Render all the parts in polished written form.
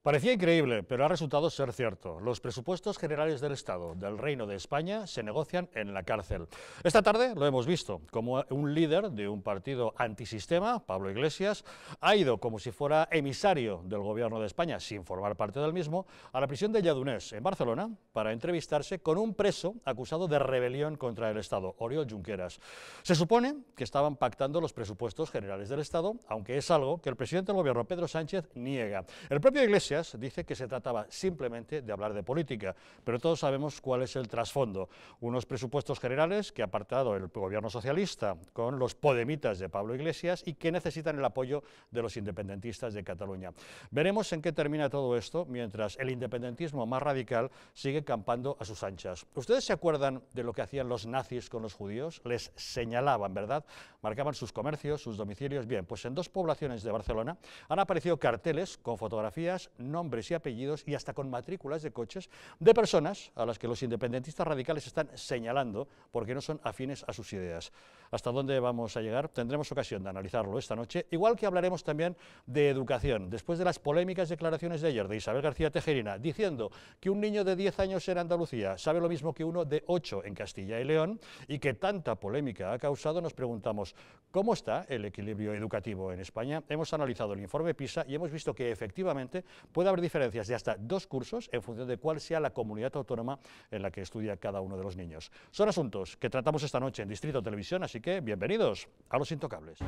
Parecía increíble, pero ha resultado ser cierto. Los presupuestos generales del Estado del Reino de España se negocian en la cárcel. Esta tarde lo hemos visto, como un líder de un partido antisistema, Pablo Iglesias, ha ido como si fuera emisario del Gobierno de España, sin formar parte del mismo, a la prisión de Lledoners, en Barcelona, para entrevistarse con un preso acusado de rebelión contra el Estado, Oriol Junqueras. Se supone que estaban pactando los presupuestos generales del Estado, aunque es algo que el presidente del Gobierno, Pedro Sánchez, niega. El propio Iglesias dice que se trataba simplemente de hablar de política, pero todos sabemos cuál es el trasfondo. Unos presupuestos generales que ha pactado el gobierno socialista con los podemitas de Pablo Iglesias y que necesitan el apoyo de los independentistas de Cataluña. Veremos en qué termina todo esto mientras el independentismo más radical sigue campando a sus anchas. ¿Ustedes se acuerdan de lo que hacían los nazis con los judíos? Les señalaban, ¿verdad? Marcaban sus comercios, sus domicilios. Bien, pues en dos poblaciones de Barcelona han aparecido carteles con fotografías, nombres y apellidos y hasta con matrículas de coches de personas a las que los independentistas radicales están señalando porque no son afines a sus ideas. ¿Hasta dónde vamos a llegar? Tendremos ocasión de analizarlo esta noche, igual que hablaremos también de educación, después de las polémicas declaraciones de ayer de Isabel García Tejerina, diciendo que un niño de 10 años en Andalucía sabe lo mismo que uno de 8 en Castilla y León, y que tanta polémica ha causado. Nos preguntamos, ¿cómo está el equilibrio educativo en España? Hemos analizado el informe PISA y hemos visto que efectivamente puede haber diferencias de hasta 2 cursos en función de cuál sea la comunidad autónoma en la que estudia cada uno de los niños. Son asuntos que tratamos esta noche en Distrito Televisión, así que bienvenidos a Los Intocables.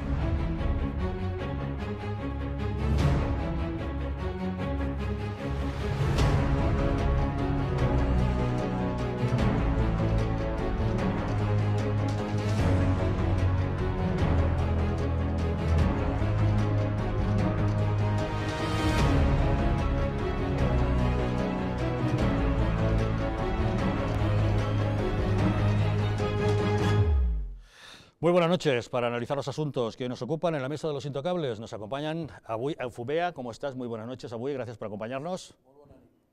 Muy buenas noches. Para analizar los asuntos que nos ocupan en la mesa de Los Intocables nos acompañan Avui Eufubea. ¿Cómo estás? Muy buenas noches, Avui. Gracias por acompañarnos.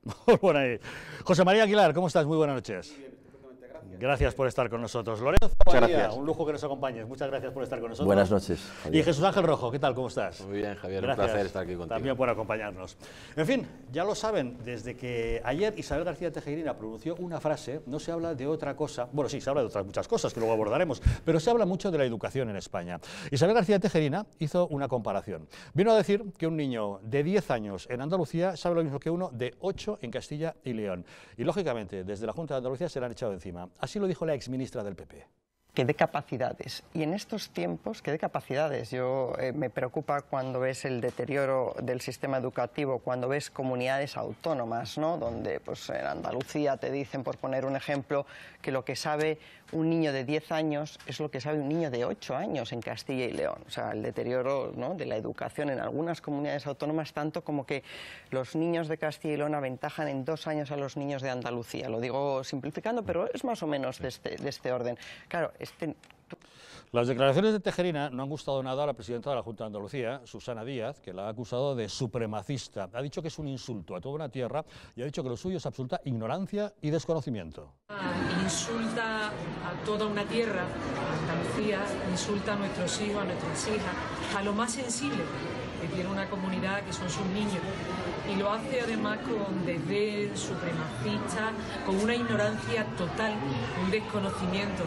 Muy buenas noches. José María Aguilar, ¿cómo estás? Muy buenas noches. Muy bien, estupendamente, gracias. Gracias por estar con nosotros. Lorenzo María, un lujo que nos acompañes. Muchas gracias por estar con nosotros. Buenas noches, Javier. Y Jesús Ángel Rojo, ¿qué tal? ¿Cómo estás? Muy bien, Javier. Gracias. Un placer estar aquí contigo. También por acompañarnos. En fin, ya lo saben, desde que ayer Isabel García Tejerina pronunció una frase, no se habla de otra cosa. Bueno, sí, se habla de otras muchas cosas que luego abordaremos, pero se habla mucho de la educación en España. Isabel García Tejerina hizo una comparación. Vino a decir que un niño de 10 años en Andalucía sabe lo mismo que uno de 8 en Castilla y León. Y lógicamente, desde la Junta de Andalucía se le han echado encima. Así lo dijo la exministra del PP. Que dé capacidades. Y en estos tiempos, que dé capacidades. Yo me preocupa cuando ves el deterioro del sistema educativo, cuando ves comunidades autónomas, ¿no? Donde pues, en Andalucía te dicen, por poner un ejemplo, que lo que sabe un niño de 10 años es lo que sabe un niño de 8 años en Castilla y León. O sea, el deterioro, ¿no?, de la educación en algunas comunidades autónomas, tanto como que los niños de Castilla y León aventajan en 2 años a los niños de Andalucía. Lo digo simplificando, pero es más o menos de este orden. Claro, Las declaraciones de Tejerina no han gustado nada a la presidenta de la Junta de Andalucía, Susana Díaz, que la ha acusado de supremacista. Ha dicho que es un insulto a toda una tierra y ha dicho que lo suyo es absoluta ignorancia y desconocimiento. Insulta a toda una tierra, a Andalucía, insulta a nuestros hijos, a nuestras hijas, a lo más sensible que tiene una comunidad, que son sus niños. Y lo hace además con desdén, supremacista, con una ignorancia total, un desconocimiento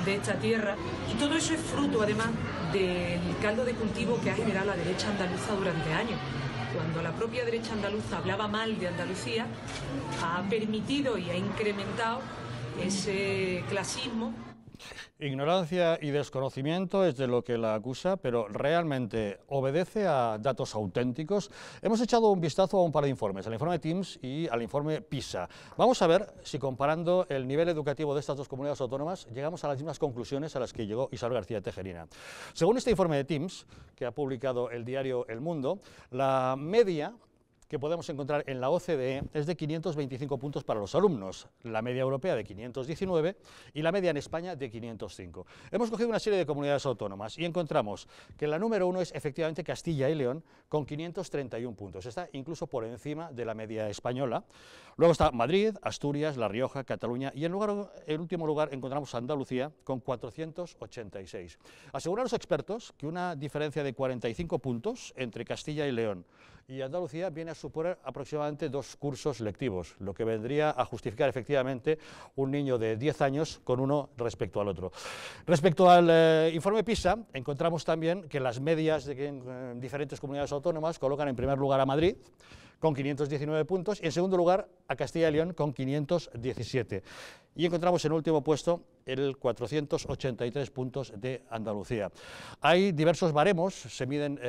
de esta tierra. Y todo eso es fruto además del caldo de cultivo que ha generado la derecha andaluza durante años. Cuando la propia derecha andaluza hablaba mal de Andalucía, ha permitido y ha incrementado ese clasismo. Ignorancia y desconocimiento es de lo que la acusa, pero realmente obedece a datos auténticos. Hemos echado un vistazo a un par de informes, al informe TIMSS y al informe PISA. Vamos a ver si comparando el nivel educativo de estas dos comunidades autónomas llegamos a las mismas conclusiones a las que llegó Isabel García Tejerina. Según este informe de TIMSS, que ha publicado el diario El Mundo, la media que podemos encontrar en la OCDE es de 525 puntos para los alumnos, la media europea de 519 y la media en España de 505. Hemos cogido una serie de comunidades autónomas y encontramos que la número 1 es efectivamente Castilla y León con 531 puntos. Está incluso por encima de la media española. Luego está Madrid, Asturias, La Rioja, Cataluña y en último lugar encontramos Andalucía con 486. Aseguran los expertos que una diferencia de 45 puntos entre Castilla y León y Andalucía viene a suponer aproximadamente 2 cursos lectivos, lo que vendría a justificar efectivamente un niño de 10 años con uno respecto al otro. Respecto al informe PISA, encontramos también que las medias en diferentes comunidades autónomas colocan en primer lugar a Madrid, con 519 puntos, y en segundo lugar a Castilla y León con 517. Y encontramos en último puesto el 483 puntos de Andalucía. Hay diversos baremos, se miden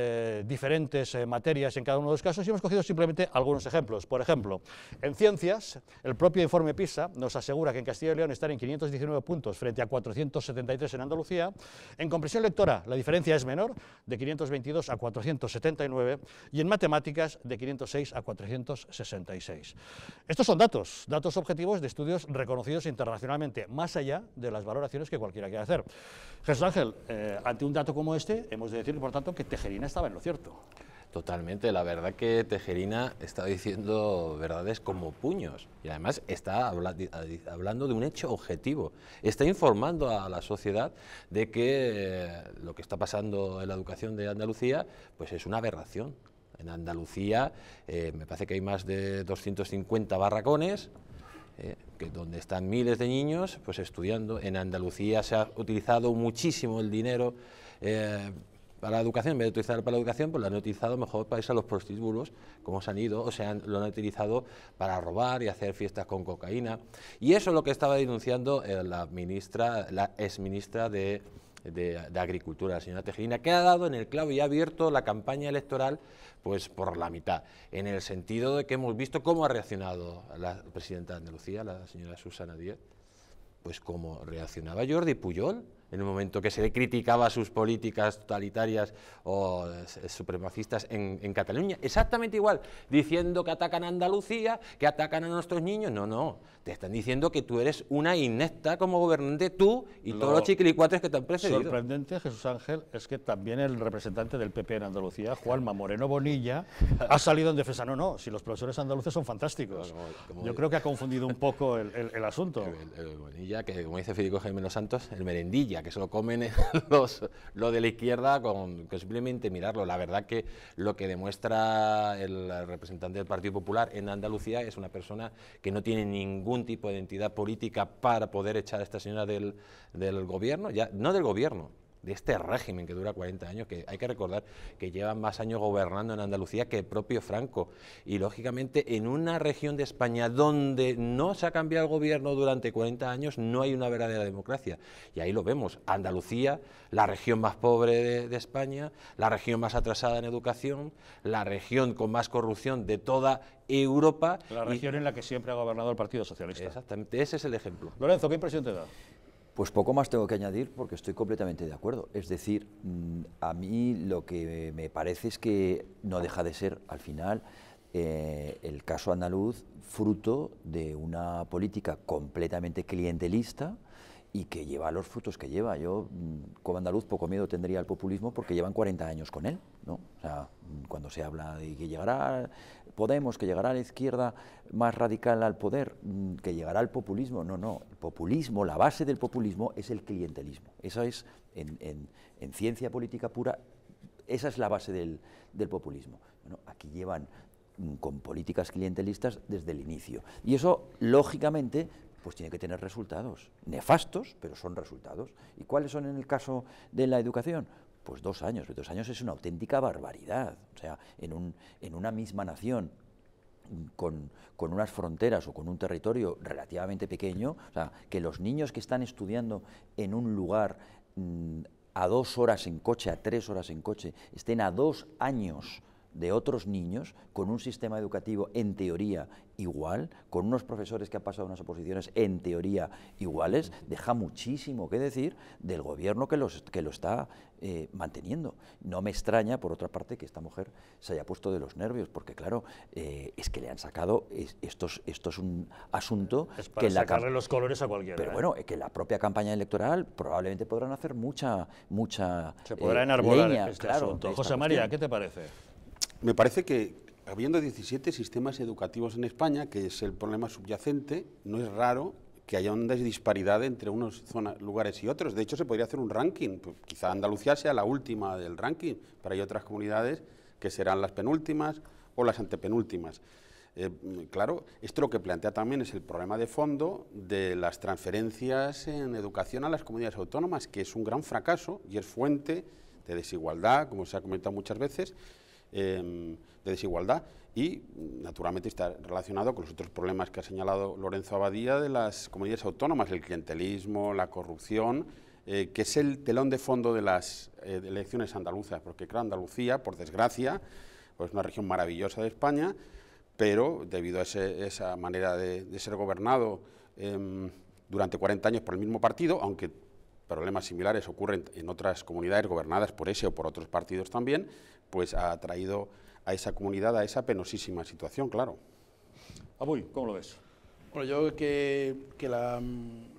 diferentes materias en cada uno de los casos y hemos cogido simplemente algunos ejemplos. Por ejemplo, en ciencias, el propio informe PISA nos asegura que en Castilla y León están en 519 puntos frente a 473 en Andalucía. En comprensión lectora la diferencia es menor, de 522 a 479, y en matemáticas de 506 a 466. Estos son datos objetivos de estudios reconocidos internacionalmente, más allá de las valoraciones que cualquiera quiera hacer. Jesús Ángel, ante un dato como este, hemos de decir, por tanto, que Tejerina estaba en lo cierto. Totalmente, la verdad que Tejerina está diciendo verdades como puños y además está hablando de un hecho objetivo, está informando a la sociedad de que lo que está pasando en la educación de Andalucía pues es una aberración. En Andalucía me parece que hay más de 250 barracones, donde están miles de niños pues estudiando. En Andalucía se ha utilizado muchísimo el dinero para la educación. En vez de utilizarlo para la educación, pues lo han utilizado mejor para irse a los prostíbulos, como se han ido, o sea, lo han utilizado para robar y hacer fiestas con cocaína. Y eso es lo que estaba denunciando la exministra de Agricultura, la señora Tejerina, que ha dado en el clavo y ha abierto la campaña electoral pues por la mitad, en el sentido de que hemos visto cómo ha reaccionado la presidenta de Andalucía, la señora Susana Díaz, pues como reaccionaba Jordi Pujol en el momento que se le criticaba sus políticas totalitarias o supremacistas en Cataluña, exactamente igual, diciendo que atacan a Andalucía, que atacan a nuestros niños. No, te están diciendo que tú eres una inepta como gobernante, tú y todos los chiquilicuatres que te han precedido. Sorprendente, Jesús Ángel, es que también el representante del PP en Andalucía, Juanma Moreno Bonilla, ha salido en defensa. No, si los profesores andaluces son fantásticos. Yo creo que ha confundido un poco el asunto. El Bonilla, que como dice Federico Jaime Los Santos, el merendilla, que se lo comen lo de la izquierda con simplemente mirarlo. La verdad que lo que demuestra el representante del Partido Popular en Andalucía es una persona que no tiene ningún tipo de identidad política para poder echar a esta señora del gobierno, ya no del gobierno, de este régimen que dura 40 años, que hay que recordar que llevan más años gobernando en Andalucía que el propio Franco, y lógicamente en una región de España donde no se ha cambiado el gobierno durante 40 años no hay una verdadera democracia, y ahí lo vemos. Andalucía, la región más pobre de España, la región más atrasada en educación, la región con más corrupción de toda Europa. La región en la que siempre ha gobernado el Partido Socialista. Exactamente, ese es el ejemplo. Lorenzo, ¿qué impresión te da? Pues poco más tengo que añadir porque estoy completamente de acuerdo. Es decir, a mí lo que me parece es que no deja de ser, al final, el caso andaluz fruto de una política completamente clientelista y que lleva los frutos que lleva. Yo, como andaluz, poco miedo tendría al populismo porque llevan 40 años con él, ¿no? O sea, cuando se habla de que llegará Podemos, que llegará a la izquierda más radical al poder, que llegará al populismo, no, el populismo, la base del populismo es el clientelismo. Esa es, en ciencia política pura, esa es la base del populismo. Bueno, aquí llevan con políticas clientelistas desde el inicio. Y eso, lógicamente, pues tiene que tener resultados, nefastos, pero son resultados. ¿Y cuáles son en el caso de la educación? Pues 2 años, 2 años es una auténtica barbaridad. O sea, en una misma nación, con unas fronteras o con un territorio relativamente pequeño, o sea, que los niños que están estudiando en un lugar a 2 horas en coche, a 3 horas en coche, estén a 2 años de otros niños, con un sistema educativo en teoría igual, con unos profesores que han pasado unas oposiciones en teoría iguales, deja muchísimo que decir del gobierno que lo está manteniendo. No me extraña, por otra parte, que esta mujer se haya puesto de los nervios, porque claro, es que le han sacado, esto es un asunto... Es para que sacarle los colores a cualquiera. Pero bueno, que la propia campaña electoral probablemente podrán hacer mucha se podrá enarbolar leña, este claro, asunto. de esta José María, cuestión. ¿qué te parece? Me parece que, habiendo 17 sistemas educativos en España, que es el problema subyacente, no es raro que haya una disparidad entre unos lugares y otros. De hecho, se podría hacer un ranking. Pues, quizá Andalucía sea la última del ranking, pero hay otras comunidades que serán las penúltimas, o las antepenúltimas. Claro, esto lo que plantea también es el problema de fondo de las transferencias en educación a las comunidades autónomas, que es un gran fracaso y es fuente de desigualdad, como se ha comentado muchas veces, de desigualdad, y naturalmente está relacionado con los otros problemas que ha señalado Lorenzo Abadía de las comunidades autónomas, el clientelismo, la corrupción, que es el telón de fondo de las elecciones andaluzas, porque claro, Andalucía, por desgracia, pues es una región maravillosa de España, pero debido a esa manera de ser gobernado durante 40 años por el mismo partido, aunque problemas similares ocurren en otras comunidades gobernadas por ese o por otros partidos también, pues ha traído a esa comunidad a esa penosísima situación, claro. Abuy, ¿cómo lo ves? Bueno, yo creo que la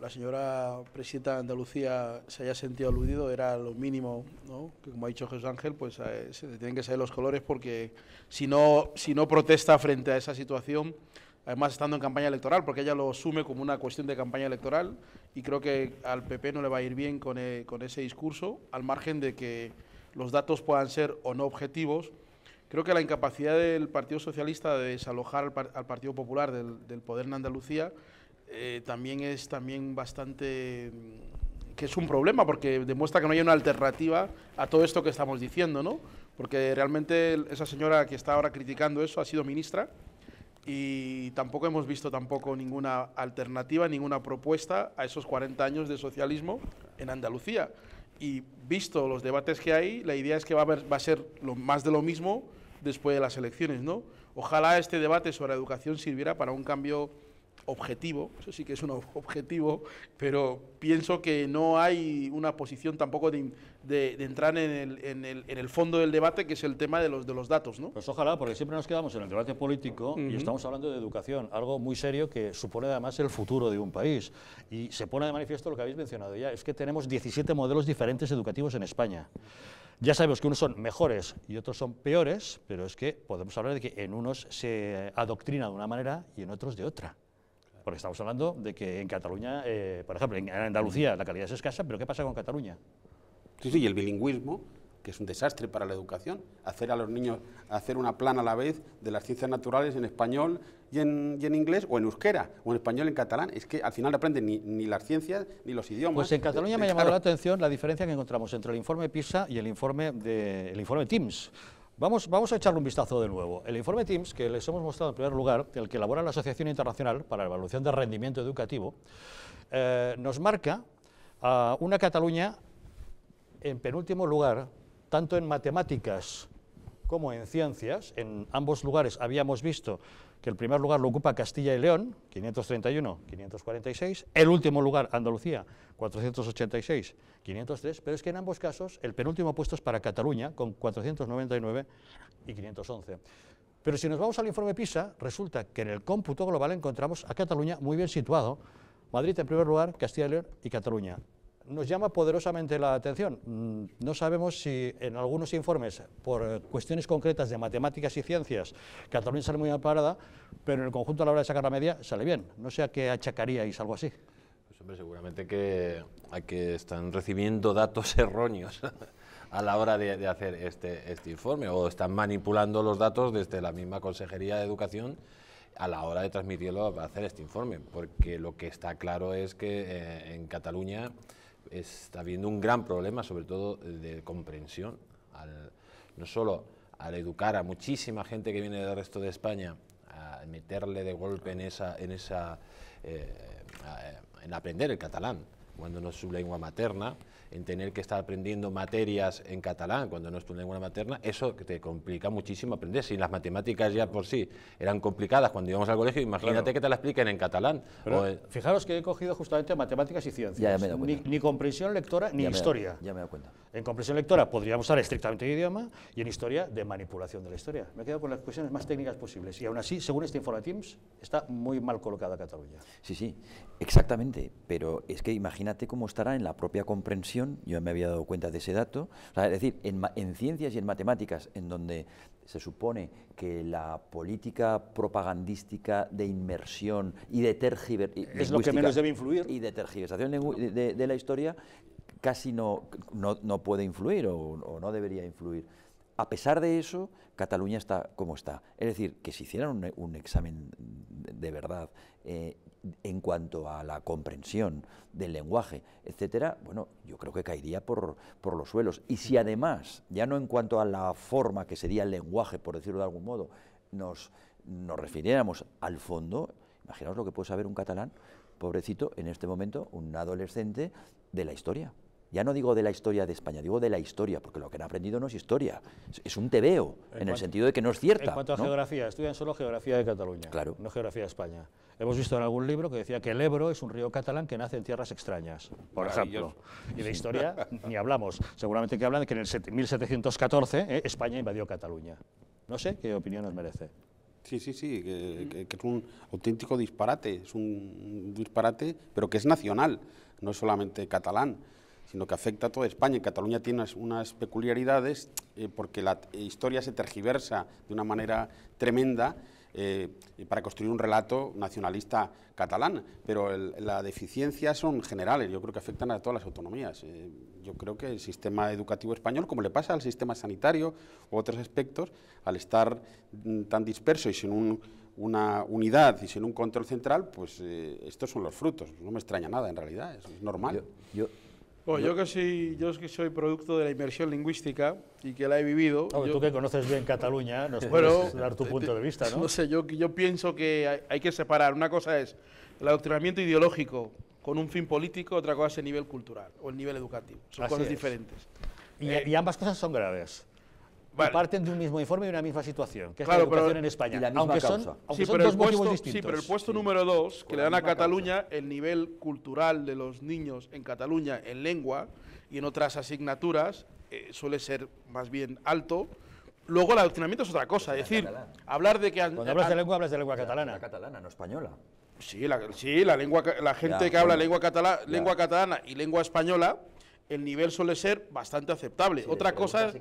señora presidenta de Andalucía se haya sentido aludido era lo mínimo, ¿no? Que como ha dicho Jesús Ángel, pues se le tienen que salir los colores, porque si no protesta frente a esa situación, además estando en campaña electoral, porque ella lo asume como una cuestión de campaña electoral, y creo que al PP no le va a ir bien con ese discurso, al margen de que los datos puedan ser o no objetivos. Creo que la incapacidad del Partido Socialista de desalojar al Partido Popular del poder en Andalucía también es bastante, que es un problema, porque demuestra que no hay una alternativa a todo esto que estamos diciendo, ¿no? Porque realmente esa señora que está ahora criticando eso ha sido ministra, y tampoco hemos visto ninguna alternativa, ninguna propuesta a esos 40 años de socialismo en Andalucía. Y visto los debates que hay, la idea es que va a ser más de lo mismo después de las elecciones, ¿no? Ojalá este debate sobre educación sirviera para un cambio objetivo, eso sí que es un objetivo, pero pienso que no hay una posición tampoco de entrar en el fondo del debate, que es el tema de los datos, ¿no? Pues ojalá, porque siempre nos quedamos en el debate político y estamos hablando de educación, algo muy serio que supone además el futuro de un país. Y se pone de manifiesto lo que habéis mencionado ya, es que tenemos 17 modelos diferentes educativos en España. Ya sabemos que unos son mejores y otros son peores, pero es que podemos hablar de que en unos se adoctrina de una manera y en otros de otra. Porque estamos hablando de que en Cataluña, por ejemplo, en Andalucía la calidad es escasa, pero ¿qué pasa con Cataluña? Sí, y el bilingüismo, que es un desastre para la educación, hacer a los niños hacer una plana a la vez de las ciencias naturales en español y en inglés, o en euskera, o en español y en catalán, es que al final no aprenden ni las ciencias ni los idiomas. Pues en Cataluña me ha llamado la atención la diferencia que encontramos entre el informe PISA y el informe TIMSS. Vamos a echarle un vistazo de nuevo. El informe TIMSS, que les hemos mostrado en primer lugar, el que elabora la Asociación Internacional para la Evaluación de Rendimiento Educativo, nos marca a una Cataluña en penúltimo lugar, tanto en matemáticas como en ciencias. En ambos lugares habíamos visto que el primer lugar lo ocupa Castilla y León, 531, 546, el último lugar Andalucía, 486, 503, pero es que en ambos casos el penúltimo puesto es para Cataluña, con 499 y 511. Pero si nos vamos al informe PISA, resulta que en el cómputo global encontramos a Cataluña muy bien situado, Madrid en primer lugar, Castilla y León y Cataluña. Nos llama poderosamente la atención. No sabemos si en algunos informes, por cuestiones concretas de matemáticas y ciencias, Cataluña sale muy mal parada, pero en el conjunto a la hora de sacar la media sale bien. No sé a qué achacaríais algo así. Pues hombre, seguramente que están recibiendo datos erróneos a la hora de hacer este informe, o están manipulando los datos desde la misma Consejería de Educación a la hora de transmitirlo para hacer este informe, porque lo que está claro es que en Cataluña está habiendo un gran problema, sobre todo de comprensión, no solo al educar a muchísima gente que viene del resto de España, a meterle de golpe en aprender el catalán, cuando no es su lengua materna, en tener que estar aprendiendo materias en catalán cuando no es tu lengua materna, eso te complica muchísimo aprender. Si las matemáticas ya por sí eran complicadas cuando íbamos al colegio, imagínate claro que te la expliquen en catalán. Fijaros que he cogido justamente matemáticas y ciencias, ya me he dado cuenta. Ni comprensión lectora ni historia. Ya me he dado cuenta. En comprensión lectora podríamos hablar estrictamente de idioma, y en historia de manipulación de la historia. Me he quedado con las cuestiones más técnicas posibles, y aún así, según este informe TIMSS, está muy mal colocada Cataluña. Sí, exactamente, pero es que imagínate cómo estará en la propia comprensión. Yo me había dado cuenta de ese dato. O sea, es decir, en ciencias y en matemáticas, en donde se supone que la política propagandística de inmersión y de tergiversación es lo que menos debe influir, y de tergiversación de la historia casi no puede influir o no debería influir. A pesar de eso, Cataluña está como está. Es decir, que si hicieran un examen de verdad en cuanto a la comprensión del lenguaje, etcétera, bueno, yo creo que caería por los suelos. Y si además, ya no en cuanto a la forma que sería el lenguaje, por decirlo de algún modo, nos refiriéramos al fondo, imaginaos lo que puede saber un catalán, pobrecito, en este momento, un adolescente de la historia. Ya no digo de la historia de España, digo de la historia, porque lo que han aprendido no es historia, es un tebeo, en el sentido de que no es cierta. En cuanto a geografía, estudian solo geografía de Cataluña, claro, no geografía de España. Hemos visto en algún libro que decía que el Ebro es un río catalán que nace en tierras extrañas, por ejemplo. Y de historia ni hablamos. Seguramente que hablan de que en el 1714 España invadió Cataluña. No sé qué opinión os merece. Sí, que es un auténtico disparate, es un disparate, pero que es nacional, no es solamente catalán, sino que afecta a toda España. En Cataluña tiene unas peculiaridades porque la historia se tergiversa de una manera tremenda para construir un relato nacionalista catalán, pero las deficiencias son generales, yo creo que afectan a todas las autonomías. Yo creo que el sistema educativo español, como le pasa al sistema sanitario u otros aspectos, al estar tan disperso y sin una unidad y sin un control central, pues estos son los frutos. No me extraña nada, en realidad, es normal. Yo que soy producto de la inmersión lingüística y que la he vivido... Tú que conoces bien Cataluña, nos puedes dar tu punto de vista, ¿no? No sé, yo pienso que hay que separar. Una cosa es el adoctrinamiento ideológico con un fin político, otra cosa es el nivel cultural o el nivel educativo. Son cosas diferentes. Y ambas cosas son graves. Vale. Parten de un mismo informe y una misma situación, que es claro, la educación en España. Y la misma causa. Son dos motivos distintos. Sí, pero el puesto número 2, que le dan a Cataluña, el nivel cultural de los niños en Cataluña en lengua y en otras asignaturas suele ser más bien alto. Luego el adoctrinamiento es otra cosa, es decir, hablar de que... Cuando hablas de lengua catalana. La catalana, no española. Sí, la gente que habla lengua catalana y lengua española, el nivel suele ser bastante aceptable. Sí, otra cosa es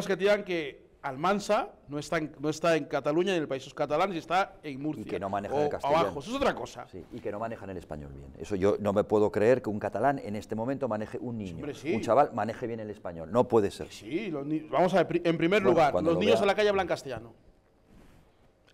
que te digan que Almansa no está en Cataluña y en el Países Catalanes, está en Murcia. Y que no manejan el castellano. Abajo, eso es otra cosa. Sí, y que no manejan el español bien. Eso yo no me puedo creer que un catalán en este momento maneje un niño, Hombre, sí. un chaval maneje bien el español. No puede ser. Sí, vamos a ver, en primer lugar, los niños en la calle hablan castellano.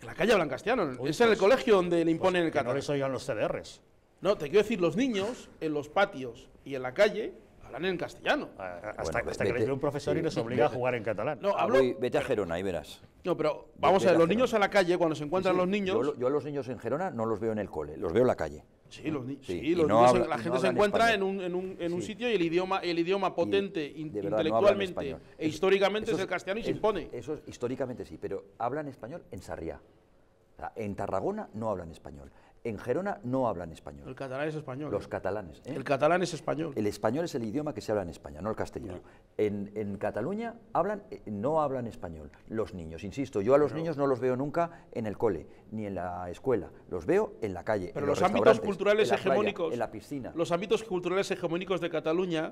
En la calle hablan castellano. Es en el colegio donde le imponen el catalán. No les oigan los CDRs. No, te quiero decir, los niños en los patios y en la calle hablan en castellano. Hasta que les ve un profesor y les obliga a jugar en catalán. No, Vete a Gerona y verás. No, pero vamos a ver, los niños en la calle, cuando se encuentran los niños... Yo a los niños en Gerona no los veo en el cole, los veo en la calle. Sí, los niños, la gente no se encuentra español. en un sitio y el idioma potente verdad, intelectualmente no e históricamente es el castellano y se impone. Eso históricamente sí, pero hablan español en Sarriá. O sea, en Tarragona no hablan español. En Gerona no hablan español. El catalán es español. Los catalanes. El catalán es español. El español es el idioma que se habla en España, no el castellano. En Cataluña no hablan español los niños. Insisto, yo a los niños no los veo nunca en el cole, ni en la escuela. Los veo en la calle, pero en los ámbitos culturales en la playa, hegemónicos, en la piscina. Los ámbitos culturales hegemónicos de Cataluña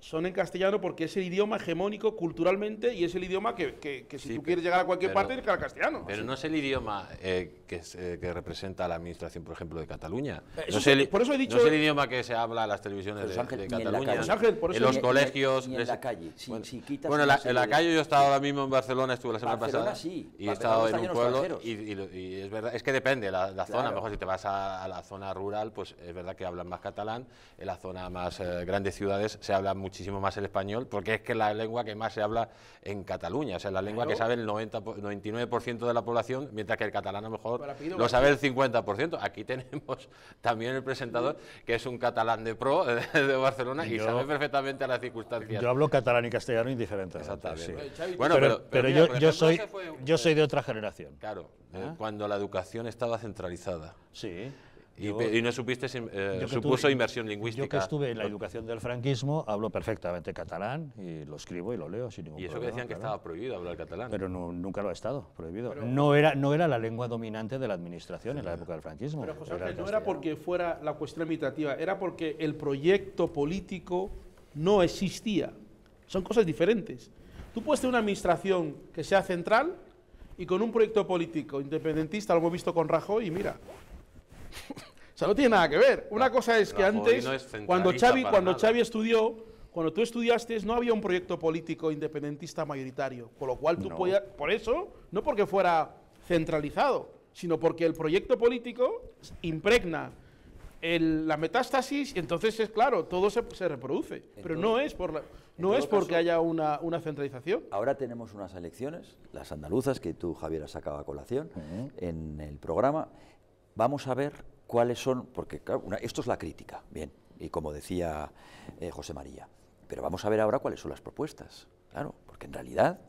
son en castellano porque es el idioma hegemónico culturalmente y es el idioma que si tú quieres llegar a cualquier parte tienes que hablar castellano. Pero no es el idioma que representa a la administración, por ejemplo, de Cataluña. Por eso he dicho... No es el idioma que se habla en las televisiones de Cataluña. En los colegios... Ni en la calle. Bueno, en la calle yo he estado ahora mismo en Barcelona, estuve la semana pasada. Sí. Y he estado en un pueblo y es verdad, es que depende la zona. Mejor si te vas a la zona rural, pues es verdad que hablan más catalán. En la zona más grandes ciudades se habla muchísimo más el español, porque es que es la lengua que más se habla en Cataluña, o sea, la lengua que sabe el 99% de la población, mientras que el catalán a lo mejor lo sabe el 50%. Aquí tenemos también el presentador, que es un catalán de pro de Barcelona y sabe perfectamente las circunstancias. Yo hablo catalán y castellano indiferentes. Exactamente. Sí. Bueno, pero yo soy de otra generación. Claro, cuando la educación estaba centralizada. Sí. Y no supiste, supuso inmersión lingüística. Yo que estuve en la educación del franquismo, hablo perfectamente catalán y lo escribo y lo leo sin ningún problema. Y eso problema, que decían que estaba prohibido hablar catalán. Pero nunca lo ha estado prohibido. No era la lengua dominante de la administración en la época del franquismo. Pero José Ángel, no era porque fuera la cuestión administrativa, era porque el proyecto político no existía. Son cosas diferentes. Tú puedes tener una administración que sea central y con un proyecto político independentista, lo hemos visto con Rajoy, y mira... O sea, no tiene nada que ver. Una cosa es que Rajoy antes, no es cuando centralista Xavi estudió, cuando tú estudiaste no había un proyecto político independentista mayoritario, con lo cual tú podías, por eso, no porque fuera centralizado, sino porque el proyecto político impregna la metástasis y entonces es claro, todo se reproduce, pero no es porque haya una centralización. Ahora tenemos unas elecciones, las andaluzas, que tú, Javier, has sacado a colación en el programa. Vamos a ver cuáles son, porque claro, esto es la crítica, bien, y como decía José María, pero vamos a ver ahora cuáles son las propuestas, claro, porque en realidad,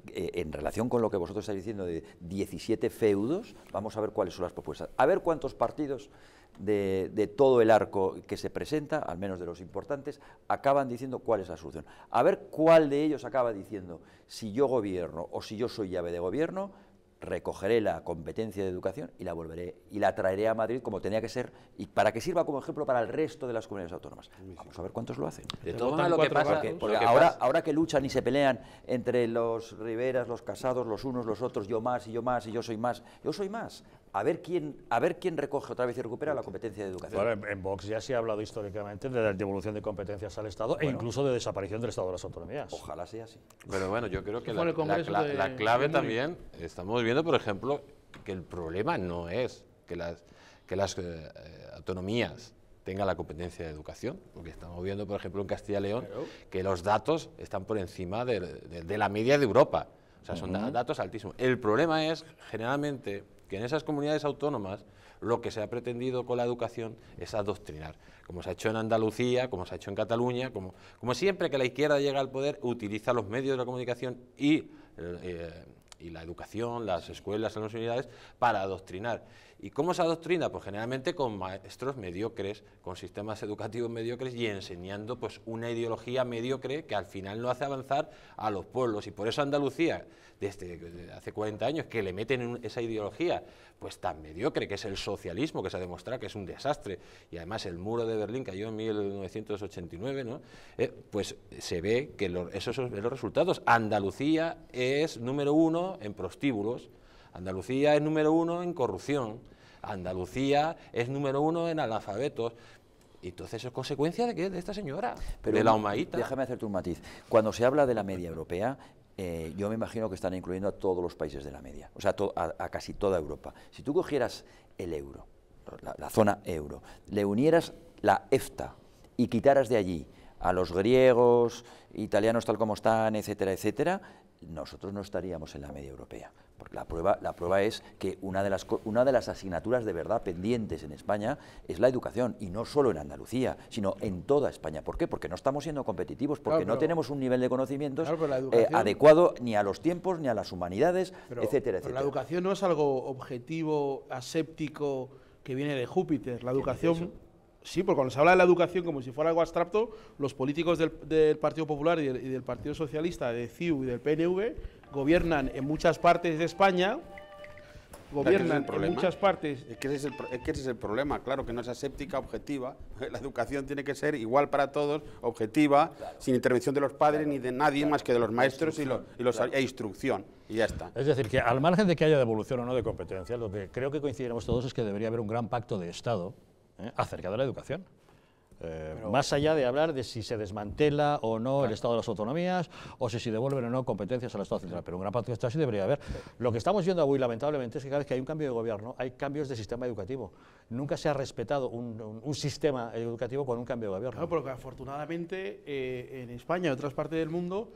en relación con lo que vosotros estáis diciendo de 17 feudos, vamos a ver cuáles son las propuestas, a ver cuántos partidos de todo el arco que se presenta, al menos de los importantes, acaban diciendo cuál es la solución, a ver cuál de ellos acaba diciendo, si yo gobierno o si yo soy llave de gobierno, recogeré la competencia de educación y la volveré y la traeré a Madrid como tenía que ser y para que sirva como ejemplo para el resto de las comunidades autónomas. Vamos a ver cuántos lo hacen. De todas maneras, lo que pasa, porque ahora que luchan y se pelean entre los Riveras, los Casados, los unos, los otros, yo más y yo más y yo soy más, a ver quién recoge otra vez y recupera la competencia de educación. Bueno, en Vox ya se ha hablado históricamente de la devolución de competencias al Estado e incluso de desaparición del Estado de las autonomías. Ojalá sea así. Pero bueno, yo creo que la clave también, estamos viendo, por ejemplo, que el problema no es que las autonomías tengan la competencia de educación, porque estamos viendo, por ejemplo, en Castilla y León, que los datos están por encima de la media de Europa. O sea, son datos altísimos. El problema es, generalmente, que en esas comunidades autónomas lo que se ha pretendido con la educación es adoctrinar, como se ha hecho en Andalucía, como se ha hecho en Cataluña, como siempre que la izquierda llega al poder, utiliza los medios de la comunicación y la educación, las escuelas, las universidades, para adoctrinar. ¿Y cómo se adoctrina? Pues generalmente con maestros mediocres, con sistemas educativos mediocres y enseñando pues una ideología mediocre que al final no hace avanzar a los pueblos. Y por eso Andalucía, desde hace 40 años, que le meten esa ideología pues tan mediocre, que es el socialismo, que se ha demostrado que es un desastre, y además el muro de Berlín cayó en 1989, ¿no? Pues se ve que esos son los resultados. Andalucía es número 1 en prostíbulos, Andalucía es número 1 en corrupción, Andalucía es número 1 en analfabetos. Y entonces eso es consecuencia de ¿qué? De esta señora, pero de la Omaíta. Déjame hacerte un matiz. Cuando se habla de la media europea, yo me imagino que están incluyendo a todos los países de la media, o sea, a casi toda Europa. Si tú cogieras el euro, la zona euro, le unieras la EFTA y quitaras de allí a los griegos, italianos tal como están, etcétera, etcétera, nosotros no estaríamos en la media europea. Porque la prueba es que una de las asignaturas de verdad pendientes en España es la educación, y no solo en Andalucía, sino en toda España. ¿Por qué? Porque no estamos siendo competitivos, porque no tenemos un nivel de conocimientos adecuado ni a los tiempos, ni a las humanidades, etcétera, etcétera. La educación no es algo objetivo, aséptico, que viene de Júpiter. La educación... Sí, porque cuando se habla de la educación como si fuera algo abstracto, los políticos del Partido Popular y del Partido Socialista, de CiU y del PNV, gobiernan en muchas partes de España, Es que ese es el problema, claro, que no es aséptica, objetiva. La educación tiene que ser igual para todos, objetiva, sin intervención de los padres ni de nadie más que de los maestros e instrucción, y ya está. Es decir, que al margen de que haya devolución o no de competencias, lo que creo que coincidiremos todos es que debería haber un gran pacto de Estado acerca de la educación. Más allá de hablar de si se desmantela o no el Estado de las autonomías, o si devuelven o no competencias al Estado central, pero un gran pacto de Estado sí debería haber. Lo que estamos viendo hoy, lamentablemente, es que cada vez que hay un cambio de gobierno, hay cambios de sistema educativo. Nunca se ha respetado un sistema educativo con un cambio de gobierno. Claro, porque afortunadamente en España y en otras partes del mundo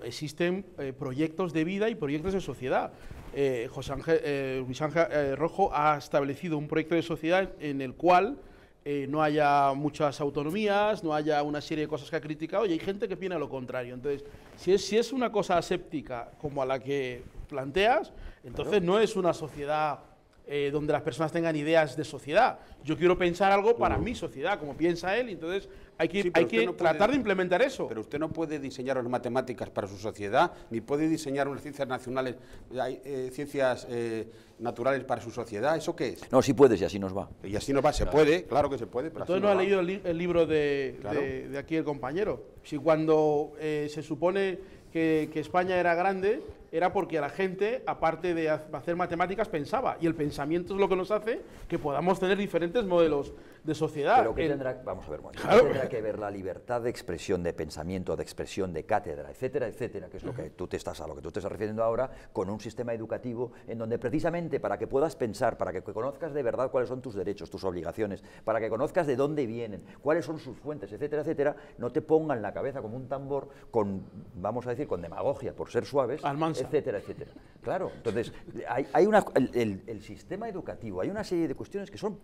existen proyectos de vida y proyectos de sociedad. Luis Ángel Rojo ha establecido un proyecto de sociedad en el cual no haya muchas autonomías, no haya una serie de cosas que ha criticado, y hay gente que piensa lo contrario. Entonces, si es una cosa aséptica como a la que planteas, entonces no es una sociedad donde las personas tengan ideas de sociedad. Yo quiero pensar algo para mi sociedad, como piensa él, y entonces hay que tratar de implementar eso. Pero usted no puede diseñar unas matemáticas para su sociedad, ni puede diseñar unas ciencias nacionales, ciencias naturales para su sociedad. ¿Eso qué es? No, sí puedes, y así nos va. Y así nos va, se puede, claro que se puede. Pero entonces no ha leído el libro de aquí el compañero. Si cuando se supone que España era grande, era porque la gente, aparte de hacer matemáticas, pensaba, y el pensamiento es lo que nos hace que podamos tener diferentes modelos de sociedad. Pero ¿qué tendrá, vamos a ver, ¿qué tendrá que ver la libertad de expresión, de pensamiento, de expresión, de cátedra, etcétera, etcétera, que es lo que tú te estás refiriendo ahora, con un sistema educativo en donde precisamente para que puedas pensar, para que conozcas de verdad cuáles son tus derechos, tus obligaciones, para que conozcas de dónde vienen, cuáles son sus fuentes, etcétera, etcétera, no te pongan la cabeza como un tambor con, vamos a decir, con demagogia, por ser suaves, etcétera, etcétera. Claro, entonces, el sistema educativo, hay una serie de cuestiones que son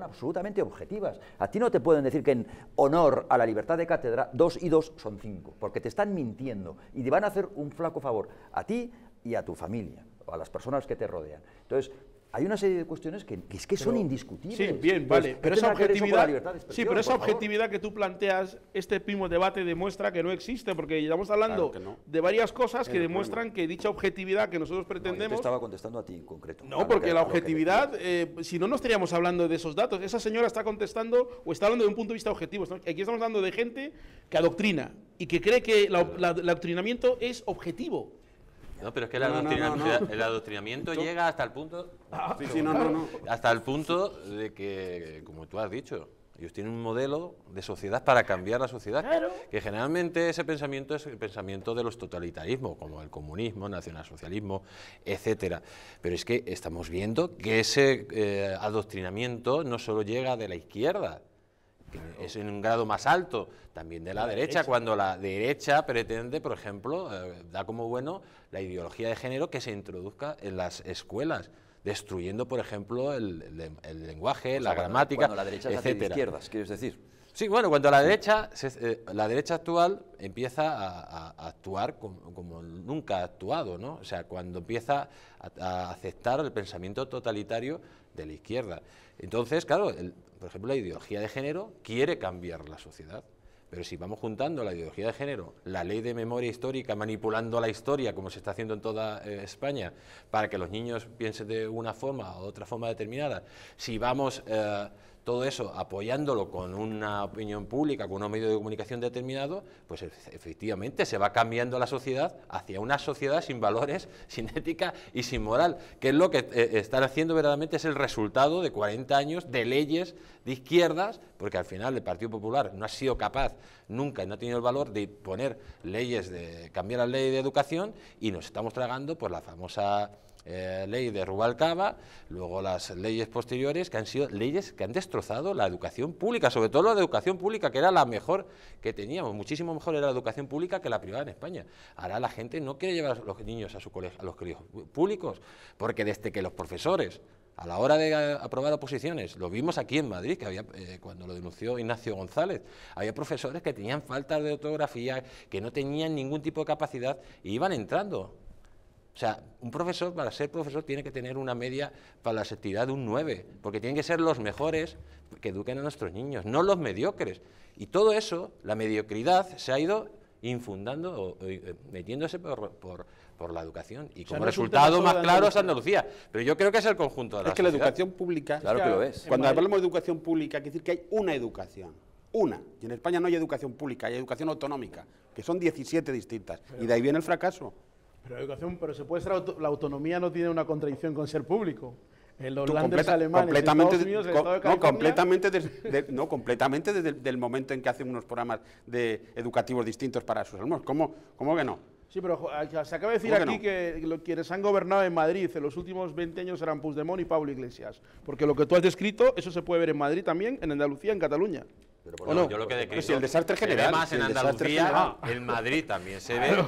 absolutamente objetivas. A ti no te pueden decir que en honor a la libertad de cátedra 2 y 2 son 5, porque te están mintiendo y te van a hacer un flaco favor a ti y a tu familia, o a las personas que te rodean. Entonces, hay una serie de cuestiones que son indiscutibles. Sí, bien, vale, pero esa objetividad que tú planteas, este mismo debate demuestra que no existe, porque estamos hablando de varias cosas que demuestran que dicha objetividad que nosotros pretendemos... No, yo te estaba contestando a ti en concreto. No, porque la objetividad, si no, no estaríamos hablando de esos datos. Esa señora está contestando o está hablando de un punto de vista objetivo. Aquí estamos hablando de gente que adoctrina y que cree que el adoctrinamiento es objetivo. No, pero es que el adoctrinamiento llega hasta el punto... Hasta el punto de que, como tú has dicho, ellos tienen un modelo de sociedad para cambiar la sociedad, claro, que generalmente ese pensamiento es el pensamiento de los totalitarismos, como el comunismo, nacionalsocialismo, etcétera. Pero es que estamos viendo que ese adoctrinamiento no solo llega de la izquierda, que es en un grado más alto, también de la derecha, cuando la derecha pretende, por ejemplo, da como bueno la ideología de género que se introduzca en las escuelas, destruyendo, por ejemplo, el lenguaje, la gramática, cuando la derecha se hace de izquierdas, ¿quieres decir? Sí, bueno, cuando la derecha actual empieza a actuar como nunca ha actuado, ¿no? O sea, cuando empieza a aceptar el pensamiento totalitario de la izquierda. Entonces, claro, por ejemplo, la ideología de género quiere cambiar la sociedad. Pero si vamos juntando la ideología de género, la ley de memoria histórica, manipulando la historia, como se está haciendo en toda España, para que los niños piensen de una forma o otra forma determinada, si vamos todo eso apoyándolo con una opinión pública, con un medio de comunicación determinado, pues efectivamente se va cambiando la sociedad hacia una sociedad sin valores, sin ética y sin moral, que es lo que están haciendo verdaderamente, es el resultado de 40 años de leyes de izquierdas, porque al final el Partido Popular no ha sido capaz nunca y no ha tenido el valor de poner leyes, de cambiar la ley de educación, y nos estamos tragando por la famosa ley de Rubalcaba, luego las leyes posteriores que han sido leyes que han destrozado la educación pública, sobre todo la educación pública, que era la mejor que teníamos, muchísimo mejor era la educación pública que la privada en España. Ahora la gente no quiere llevar a los niños a los colegios públicos, porque desde que los profesores, a la hora de aprobar oposiciones, lo vimos aquí en Madrid, que había, cuando lo denunció Ignacio González, había profesores que tenían faltas de ortografía, que no tenían ningún tipo de capacidad y iban entrando. O sea, un profesor, para ser profesor, tiene que tener una media para la selectividad de un 9, porque tienen que ser los mejores que eduquen a nuestros niños, no los mediocres. Y todo eso, la mediocridad, se ha ido infundando, metiéndose por la educación. Y como resultado más claro es Andalucía. Pero yo creo que es el conjunto de la sociedad. Es que la educación pública... Claro que lo es. Cuando hablamos de educación pública, hay que decir que hay una educación. Una. Y en España no hay educación pública, hay educación autonómica, que son 17 distintas. Y de ahí viene el fracaso. Pero se puede ser la autonomía no tiene una contradicción con ser público. En los Länders alemanes, completamente, en Estados Unidos, el Estado de California, completamente desde el momento en que hacen unos programas educativos distintos para sus alumnos. ¿Cómo que no? Sí, pero se acaba de decir aquí que quienes han gobernado en Madrid en los últimos 20 años eran Puigdemont y Pablo Iglesias. Porque lo que tú has descrito, eso se puede ver en Madrid también, en Andalucía, en Cataluña. Pero no, yo lo que he descrito, si el desastre general, más en Andalucía, en Madrid también se ve,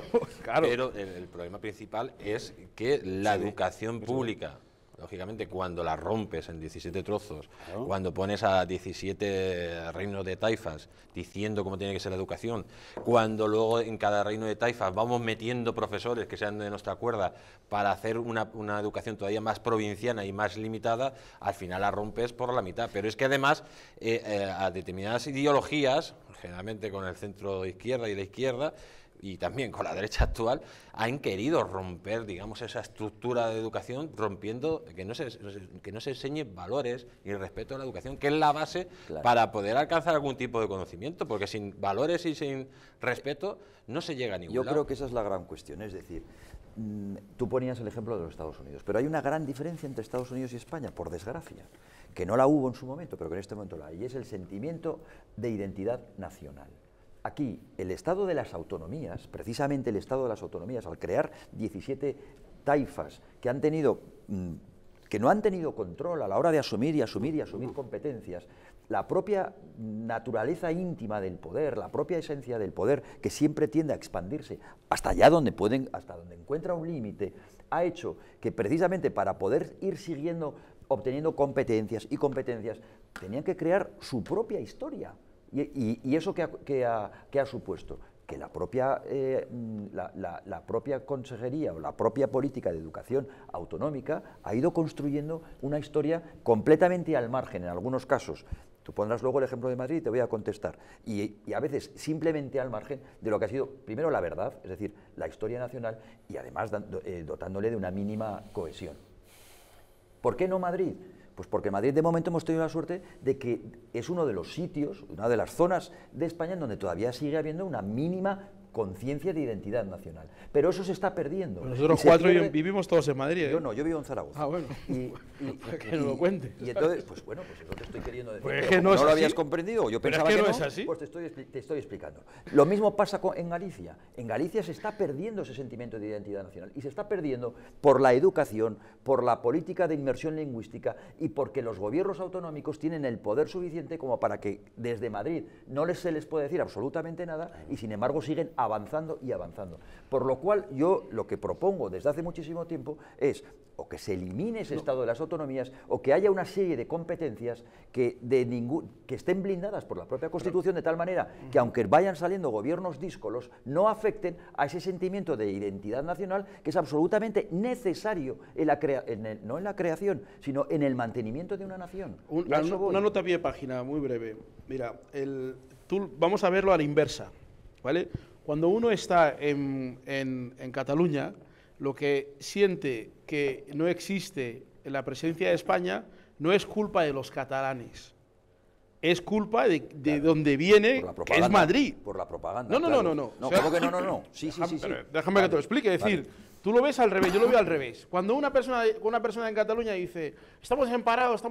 pero el problema principal es que la educación pública, lógicamente, cuando la rompes en 17 trozos, cuando pones a 17 reinos de taifas diciendo cómo tiene que ser la educación, cuando luego en cada reino de taifas vamos metiendo profesores que sean de nuestra cuerda para hacer una educación todavía más provinciana y más limitada, al final la rompes por la mitad. Pero es que además a determinadas ideologías, generalmente con el centro izquierda y la izquierda, y también con la derecha actual, han querido romper, digamos, esa estructura de educación, rompiendo que no se enseñen valores y respeto a la educación, que es la base para poder alcanzar algún tipo de conocimiento, porque sin valores y sin respeto no se llega a ningún lado. Yo creo que esa es la gran cuestión, es decir, tú ponías el ejemplo de los Estados Unidos, pero hay una gran diferencia entre Estados Unidos y España, por desgracia, que no la hubo en su momento, pero que en este momento la hay, y es el sentimiento de identidad nacional. Aquí, el Estado de las Autonomías, precisamente el Estado de las Autonomías, al crear 17 taifas que han tenido, que no han tenido control a la hora de asumir competencias, la propia naturaleza íntima del poder, la propia esencia del poder, que siempre tiende a expandirse hasta allá donde pueden, hasta donde encuentra un límite, ha hecho que precisamente para poder ir siguiendo, obteniendo competencias y competencias, tenían que crear su propia historia. Y eso que ha supuesto que la propia consejería o la propia política de educación autonómica ha ido construyendo una historia completamente al margen, en algunos casos. Tú pondrás luego el ejemplo de Madrid y te voy a contestar. Y a veces simplemente al margen de lo que ha sido, primero, la verdad, es decir, la historia nacional, y además dotándole de una mínima cohesión. ¿Por qué no Madrid? Pues porque en Madrid de momento hemos tenido la suerte de que es uno de los sitios, una de las zonas de España en donde todavía sigue habiendo una mínima conciencia de identidad nacional. Pero eso se está perdiendo. Pero nosotros cuatro vivimos todos en Madrid. Yo no, yo vivo en Zaragoza. Ah, bueno. Que no lo cuentes. Y entonces, pues bueno, pues eso te estoy queriendo decir. Pues es que no lo habías comprendido, o yo pensaba que no, es así. Pues te estoy explicando. Lo mismo pasa en Galicia. En Galicia se está perdiendo ese sentimiento de identidad nacional y se está perdiendo por la educación, por la política de inmersión lingüística y porque los gobiernos autonómicos tienen el poder suficiente como para que desde Madrid no se les puede decir absolutamente nada y sin embargo siguen avanzando y avanzando. Por lo cual yo lo que propongo desde hace muchísimo tiempo es o que se elimine ese estado de las autonomías o que haya una serie de competencias que estén blindadas por la propia Constitución de tal manera que aunque vayan saliendo gobiernos díscolos no afecten a ese sentimiento de identidad nacional que es absolutamente necesario no en la creación, sino en el mantenimiento de una nación. Una nota a pie de página muy breve. Mira, vamos a verlo a la inversa, ¿vale? Cuando uno está en Cataluña, lo que siente que no existe en la presencia de España no es culpa de los catalanes, es culpa de donde viene, que es Madrid. Por la propaganda. No. No, ¿cómo que no? Sí. Déjame que te lo explique. Es decir, tú lo ves al revés, yo lo veo al revés. Cuando una persona en Cataluña dice, estamos amparados,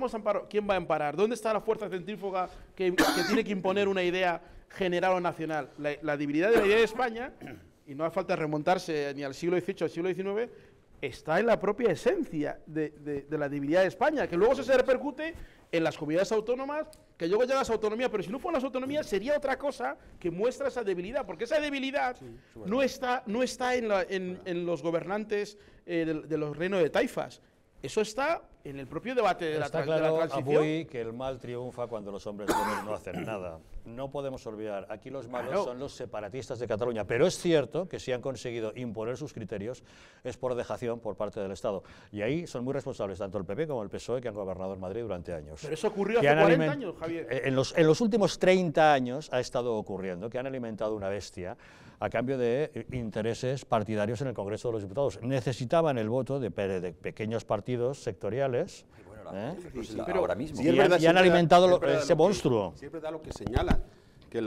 ¿quién va a amparar? ¿Dónde está la fuerza centrífuga que tiene que imponer una idea general o nacional? La debilidad de la idea de España, y no hace falta remontarse ni al siglo XVIII al siglo XIX, está en la propia esencia de la debilidad de España, que luego se repercute en las comunidades autónomas, que luego llegas a autonomía, pero si no fueran las autonomías sería otra cosa que muestra esa debilidad, porque esa debilidad no está en los gobernantes de los reinos de taifas. Eso está en el propio debate de la transición. Está claro, Avui, que el mal triunfa cuando los hombres buenos no hacen nada. No podemos olvidar, aquí los malos son los separatistas de Cataluña, pero es cierto que si han conseguido imponer sus criterios es por dejación por parte del Estado. Y ahí son muy responsables tanto el PP como el PSOE, que han gobernado en Madrid durante años. Pero eso ocurrió hace 40 años, Javier. En los últimos 30 años ha estado ocurriendo que han alimentado una bestia a cambio de intereses partidarios en el Congreso de los Diputados. Necesitaban el voto de pequeños partidos sectoriales. Pero ahora mismo. Sí, y han alimentado ese monstruo. Siempre da lo que señala, que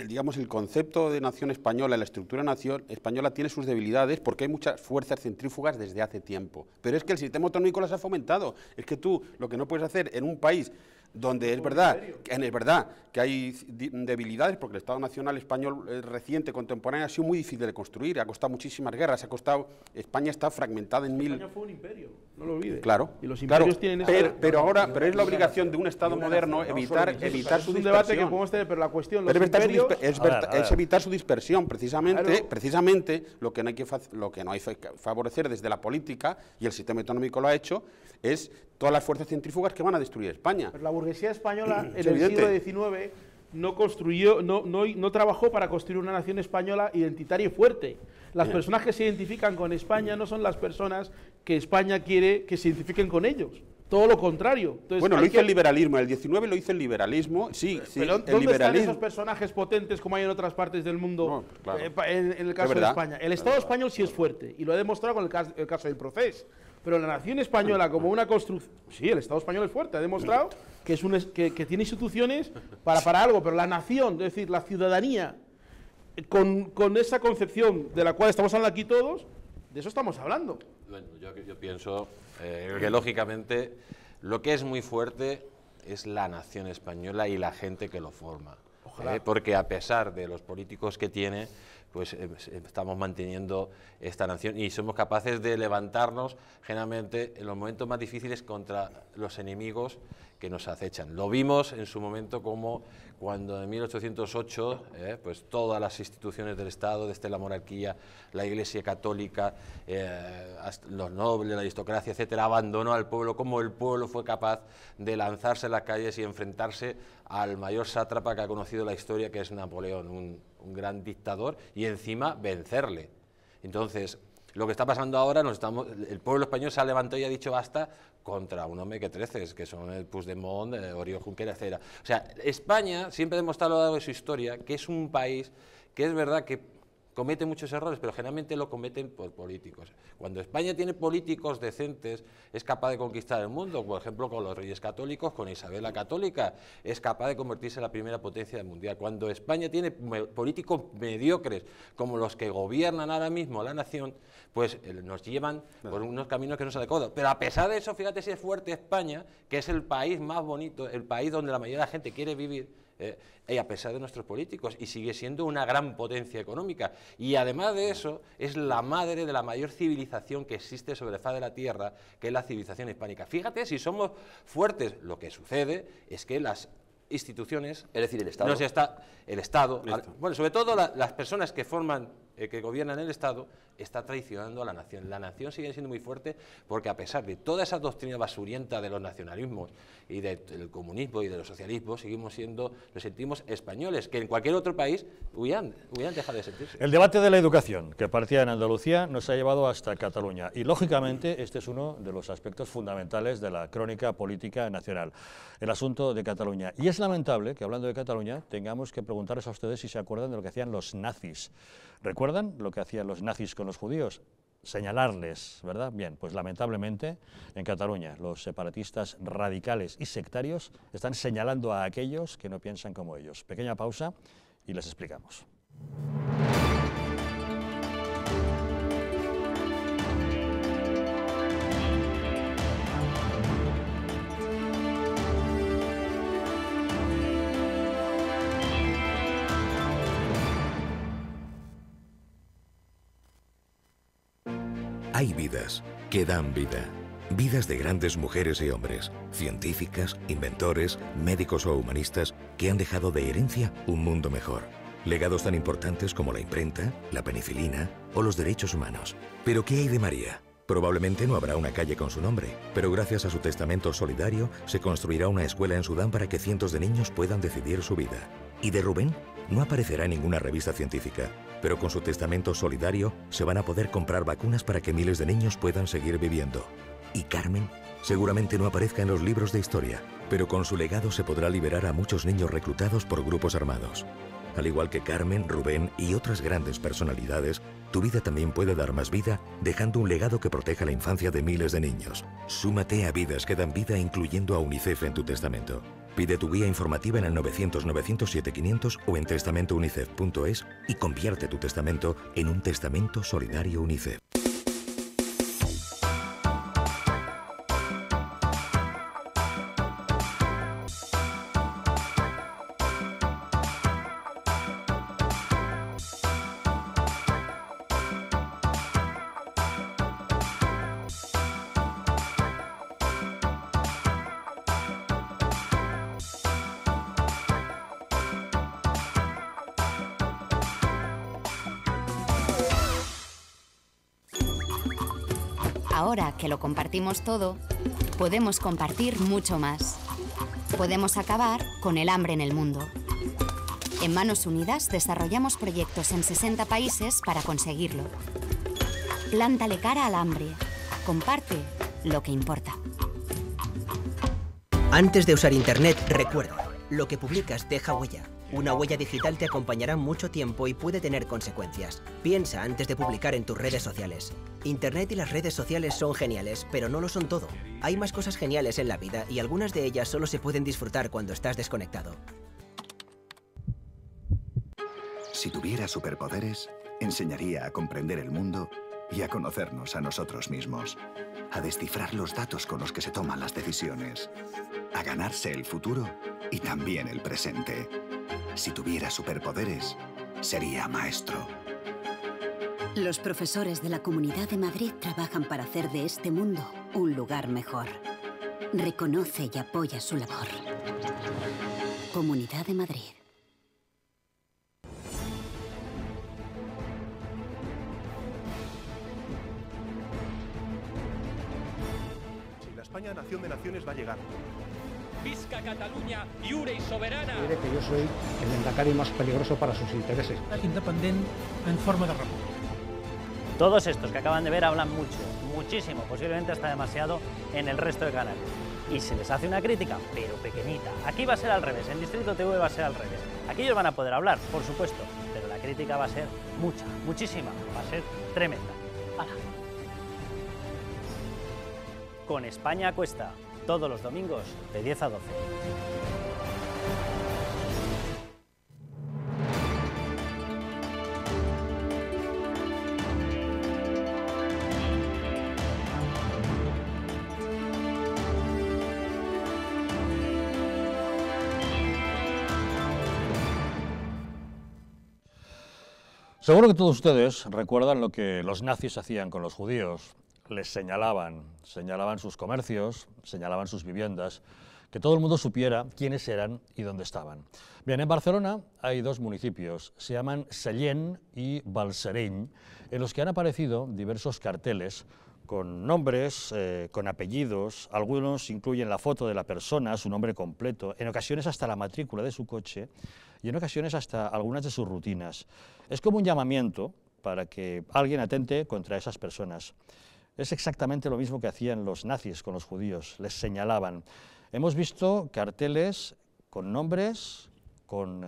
digamos, el concepto de nación española, la estructura de nación española tiene sus debilidades porque hay muchas fuerzas centrífugas desde hace tiempo. Pero es que el sistema autonómico las ha fomentado. Es que tú lo que no puedes hacer en un país donde es verdad que hay debilidades, porque el Estado Nacional Español reciente, contemporáneo, ha sido muy difícil de construir, ha costado muchísimas guerras, España está fragmentada en España fue un imperio, no lo olvides. Claro, y los imperios tienen pero es la obligación de un Estado moderno evitar su dispersión. Es un debate que podemos tener, pero la cuestión, los imperios... Es evitar su dispersión, precisamente lo que no hay que favorecer desde la política, y el sistema autonómico lo ha hecho, es todas las fuerzas centrífugas que van a destruir España. Pero la burguesía española en el siglo XIX no trabajó para construir una nación española identitaria y fuerte. Las personas que se identifican con España no son las personas que España quiere que se identifiquen con ellos. Todo lo contrario. Entonces, bueno, lo hizo el liberalismo, en el 19 lo hizo el liberalismo, sí, pero ¿dónde están esos personajes potentes como hay en otras partes del mundo? No, claro. En el caso de España. El Estado español sí es fuerte, y lo ha demostrado con el caso del Procés. Pero la nación española como una construcción... Sí, el Estado español es fuerte, ha demostrado que tiene instituciones para algo, pero la nación, es decir, la ciudadanía, con esa concepción de la cual estamos hablando aquí todos, De eso estamos hablando. Bueno, yo pienso que lógicamente lo que es muy fuerte es la nación española y la gente que lo forma. Porque a pesar de los políticos que tiene, pues estamos manteniendo esta nación y somos capaces de levantarnos generalmente en los momentos más difíciles contra los enemigos que nos acechan. Lo vimos en su momento como cuando en 1808 pues todas las instituciones del Estado, desde la monarquía, la Iglesia católica, los nobles, la aristocracia, etcétera, abandonó al pueblo, como el pueblo fue capaz de lanzarse en las calles y enfrentarse al mayor sátrapa que ha conocido la historia, que es Napoleón, un gran dictador, y encima vencerle. Entonces, lo que está pasando ahora, el pueblo español se ha levantado y ha dicho basta contra un hombre que 13, que son el Puigdemont, Oriol Junqueras, etc. O sea, España siempre ha demostrado a lo largo de su historia que es un país que es verdad que comete muchos errores, pero generalmente lo cometen por políticos. Cuando España tiene políticos decentes, es capaz de conquistar el mundo, por ejemplo, con los Reyes Católicos, con Isabel la Católica, es capaz de convertirse en la primera potencia mundial. Cuando España tiene políticos mediocres, como los que gobiernan ahora mismo la nación, pues nos llevan por unos caminos que no se adecuan. Pero a pesar de eso, fíjate si es fuerte España, que es el país más bonito, el país donde la mayoría de la gente quiere vivir, y a pesar de nuestros políticos, y sigue siendo una gran potencia económica, y además de eso es la madre de la mayor civilización que existe sobre la faz de la tierra, que es la civilización hispánica. Fíjate si somos fuertes, lo que sucede es que las instituciones, es decir, el Estado, el Estado, bueno, sobre todo las personas que forman, que gobiernan el Estado, está traicionando a la nación. La nación sigue siendo muy fuerte porque a pesar de toda esa doctrina basurienta de los nacionalismos y del comunismo y de los socialismos, nos sentimos españoles, que en cualquier otro país hubieran dejado de sentirse. El debate de la educación, que partía en Andalucía, nos ha llevado hasta Cataluña y, lógicamente, este es uno de los aspectos fundamentales de la crónica política nacional, el asunto de Cataluña. Y es lamentable que, hablando de Cataluña, tengamos que preguntarles a ustedes si se acuerdan de lo que hacían los nazis. ¿Recuerdan lo que hacían los nazis con los judíos? Señalarles, ¿verdad? Bien, pues lamentablemente en Cataluña los separatistas radicales y sectarios están señalando a aquellos que no piensan como ellos. Pequeña pausa y les explicamos. Hay vidas que dan vida. Vidas de grandes mujeres y hombres, científicas, inventores, médicos o humanistas que han dejado de herencia un mundo mejor. Legados tan importantes como la imprenta, la penicilina o los derechos humanos. ¿Pero qué hay de María? Probablemente no habrá una calle con su nombre, pero gracias a su testamento solidario se construirá una escuela en Sudán para que cientos de niños puedan decidir su vida. ¿Y de Rubén? No aparecerá en ninguna revista científica, pero con su testamento solidario se van a poder comprar vacunas para que miles de niños puedan seguir viviendo. ¿Y Carmen? Seguramente no aparezca en los libros de historia, pero con su legado se podrá liberar a muchos niños reclutados por grupos armados. Al igual que Carmen, Rubén y otras grandes personalidades, tu vida también puede dar más vida dejando un legado que proteja la infancia de miles de niños. Súmate a Vidas que dan vida incluyendo a UNICEF en tu testamento. Pide tu guía informativa en el 900-907-500 o en testamentounicef.es y convierte tu testamento en un testamento solidario UNICEF. Ahora que lo compartimos todo, podemos compartir mucho más. Podemos acabar con el hambre en el mundo. En Manos Unidas desarrollamos proyectos en 60 países para conseguirlo. Plántale cara al hambre. Comparte lo que importa. Antes de usar Internet, recuerda, lo que publicas deja huella. Una huella digital te acompañará mucho tiempo y puede tener consecuencias. Piensa antes de publicar en tus redes sociales. Internet y las redes sociales son geniales, pero no lo son todo. Hay más cosas geniales en la vida y algunas de ellas solo se pueden disfrutar cuando estás desconectado. Si tuviera superpoderes, enseñaría a comprender el mundo y a conocernos a nosotros mismos, a descifrar los datos con los que se toman las decisiones, a ganarse el futuro y también el presente. Si tuviera superpoderes, sería maestro. Los profesores de la Comunidad de Madrid trabajan para hacer de este mundo un lugar mejor. Reconoce y apoya su labor. Comunidad de Madrid. Si la España nación de naciones va a llegar. Visca Catalunya, lliure y soberana. Diré que yo soy el endacari más peligroso para sus intereses. Independent en forma de república. Todos estos que acaban de ver hablan mucho, muchísimo, posiblemente hasta demasiado en el resto de canales. Y se les hace una crítica, pero pequeñita. Aquí va a ser al revés, en Distrito TV va a ser al revés. Aquí ellos van a poder hablar, por supuesto, pero la crítica va a ser mucha, muchísima, va a ser tremenda. ¡Hala! Con España a Cuesta, todos los domingos de 10 a 12. Seguro que todos ustedes recuerdan lo que los nazis hacían con los judíos. Les señalaban sus comercios, señalaban sus viviendas, que todo el mundo supiera quiénes eran y dónde estaban. Bien, en Barcelona hay dos municipios, se llaman Sallent y Balsareny, en los que han aparecido diversos carteles con nombres, con apellidos, algunos incluyen la foto de la persona, su nombre completo, en ocasiones hasta la matrícula de su coche y en ocasiones hasta algunas de sus rutinas. Es como un llamamiento para que alguien atente contra esas personas. Es exactamente lo mismo que hacían los nazis con los judíos, les señalaban. Hemos visto carteles con nombres, con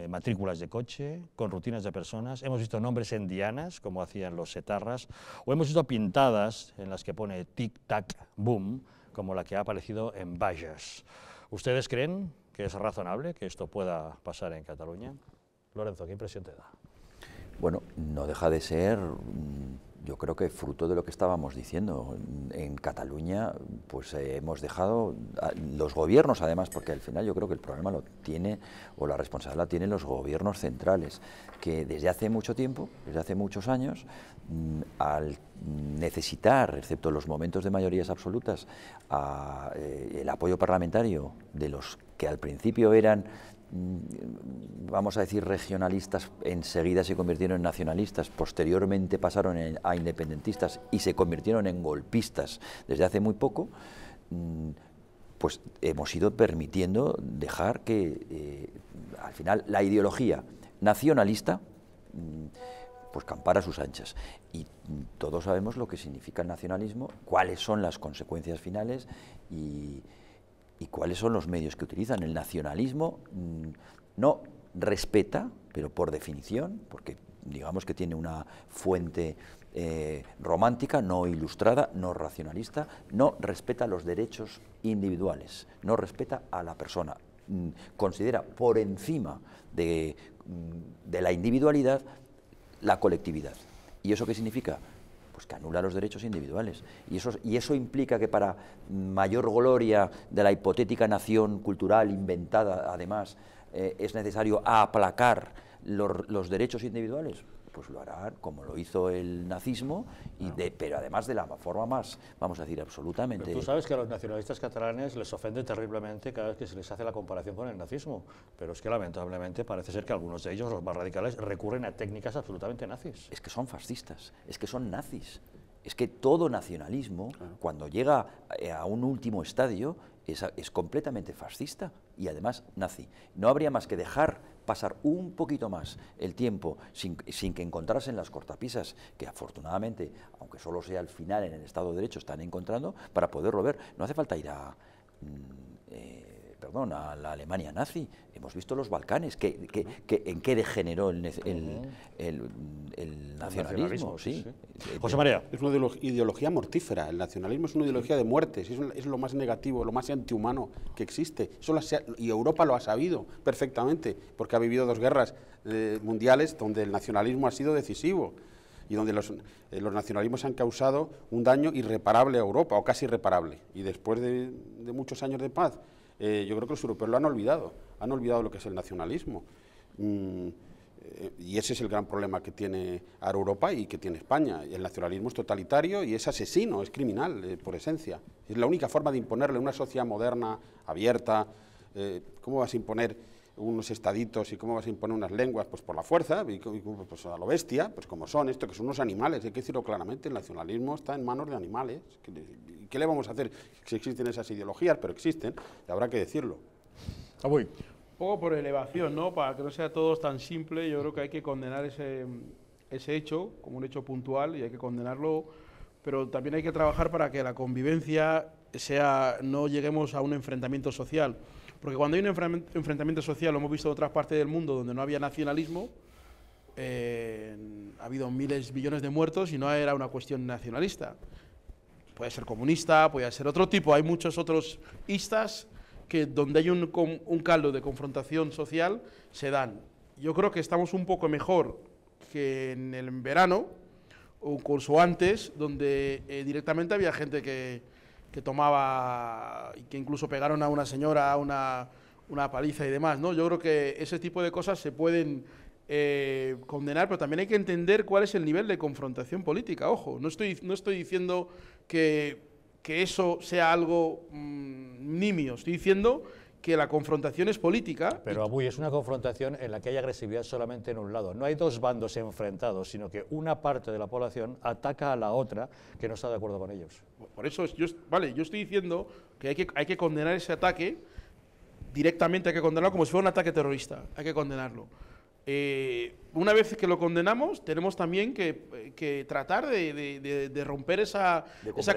matrículas de coche, con rutinas de personas, hemos visto nombres en dianas, como hacían los etarras, o hemos visto pintadas en las que pone tic-tac, boom, como la que ha aparecido en Bages. ¿Ustedes creen que es razonable que esto pueda pasar en Cataluña? Lorenzo, ¿qué impresión te da? Bueno, no deja de ser, yo creo que fruto de lo que estábamos diciendo. En Cataluña, pues hemos dejado, los gobiernos además, porque al final yo creo que el problema lo tiene, o la responsabilidad la tienen los gobiernos centrales, que desde hace mucho tiempo, desde hace muchos años, al necesitar, excepto los momentos de mayorías absolutas, el apoyo parlamentario de los que al principio eran, vamos a decir, regionalistas, enseguida se convirtieron en nacionalistas, posteriormente pasaron a independentistas y se convirtieron en golpistas desde hace muy poco, pues hemos ido permitiendo dejar que al final la ideología nacionalista pues campara a sus anchas. Y todos sabemos lo que significa el nacionalismo, cuáles son las consecuencias finales y cuáles son los medios que utilizan. El nacionalismo no respeta, pero por definición, porque digamos que tiene una fuente romántica, no ilustrada, no racionalista, no respeta los derechos individuales, no respeta a la persona, considera por encima de la individualidad la colectividad. ¿Y eso qué significa? Pues que anula los derechos individuales. Y eso implica que para mayor gloria de la hipotética nación cultural inventada, además, es necesario aplacar los derechos individuales. Pues lo hará como lo hizo el nazismo, pero además de la forma más, vamos a decir, absolutamente... Pero tú sabes que a los nacionalistas catalanes les ofende terriblemente cada vez que se les hace la comparación con el nazismo, pero es que lamentablemente parece ser que algunos de ellos, los más radicales, recurren a técnicas absolutamente nazis. Es que son fascistas, es que son nazis. Es que todo nacionalismo, cuando llega a un último estadio, es completamente fascista y además nazi. No habría más que dejar pasar un poquito más el tiempo sin que encontrasen las cortapisas que afortunadamente, aunque solo sea al final en el Estado de Derecho, están encontrando para poderlo ver. No hace falta ir a la Alemania nazi. Hemos visto los Balcanes, en qué degeneró el nacionalismo. Sí. José María. Es una ideología mortífera. El nacionalismo es una ideología de muertes, es lo más negativo, lo más antihumano que existe. Y Europa lo ha sabido perfectamente, porque ha vivido dos guerras mundiales donde el nacionalismo ha sido decisivo. y donde los nacionalismos han causado un daño irreparable a Europa, o casi irreparable. Y después de muchos años de paz, yo creo que los europeos lo han olvidado lo que es el nacionalismo. Y ese es el gran problema que tiene ahora Europa y que tiene España. El nacionalismo es totalitario y es asesino, es criminal por esencia. Es la única forma de imponerle a una sociedad moderna, abierta. ¿Cómo vas a imponer unos estaditos y cómo vas a imponer unas lenguas? Pues por la fuerza, pues a lo bestia, pues como son esto, que son unos animales, hay que decirlo claramente, el nacionalismo está en manos de animales. ¿Qué le vamos a hacer si existen esas ideologías? Pero existen, y habrá que decirlo. Un poco por elevación, ¿no? Para que no sea todo tan simple, yo creo que hay que condenar ese hecho como un hecho puntual y hay que condenarlo, pero también hay que trabajar para que la convivencia no lleguemos a un enfrentamiento social. Porque cuando hay un enfrentamiento social, lo hemos visto en otras partes del mundo donde no había nacionalismo, ha habido miles, millones de muertos y no era una cuestión nacionalista. Puede ser comunista, puede ser otro tipo, hay muchos otros istas que donde hay un caldo de confrontación social se dan. Yo creo que estamos un poco mejor que en el verano, o incluso antes, donde directamente había gente que tomaba y que incluso pegaron a una señora una paliza y demás, ¿no? Yo creo que ese tipo de cosas se pueden condenar, pero también hay que entender cuál es el nivel de confrontación política. Ojo, no estoy diciendo que eso sea algo nimio, estoy diciendo que la confrontación es política. Pero Abuy, es una confrontación en la que hay agresividad solamente en un lado. No hay dos bandos enfrentados, sino que una parte de la población ataca a la otra que no está de acuerdo con ellos. Por eso, yo estoy diciendo que hay que condenar ese ataque directamente, hay que condenarlo como si fuera un ataque terrorista, hay que condenarlo. Una vez que lo condenamos, tenemos también que tratar de romper esa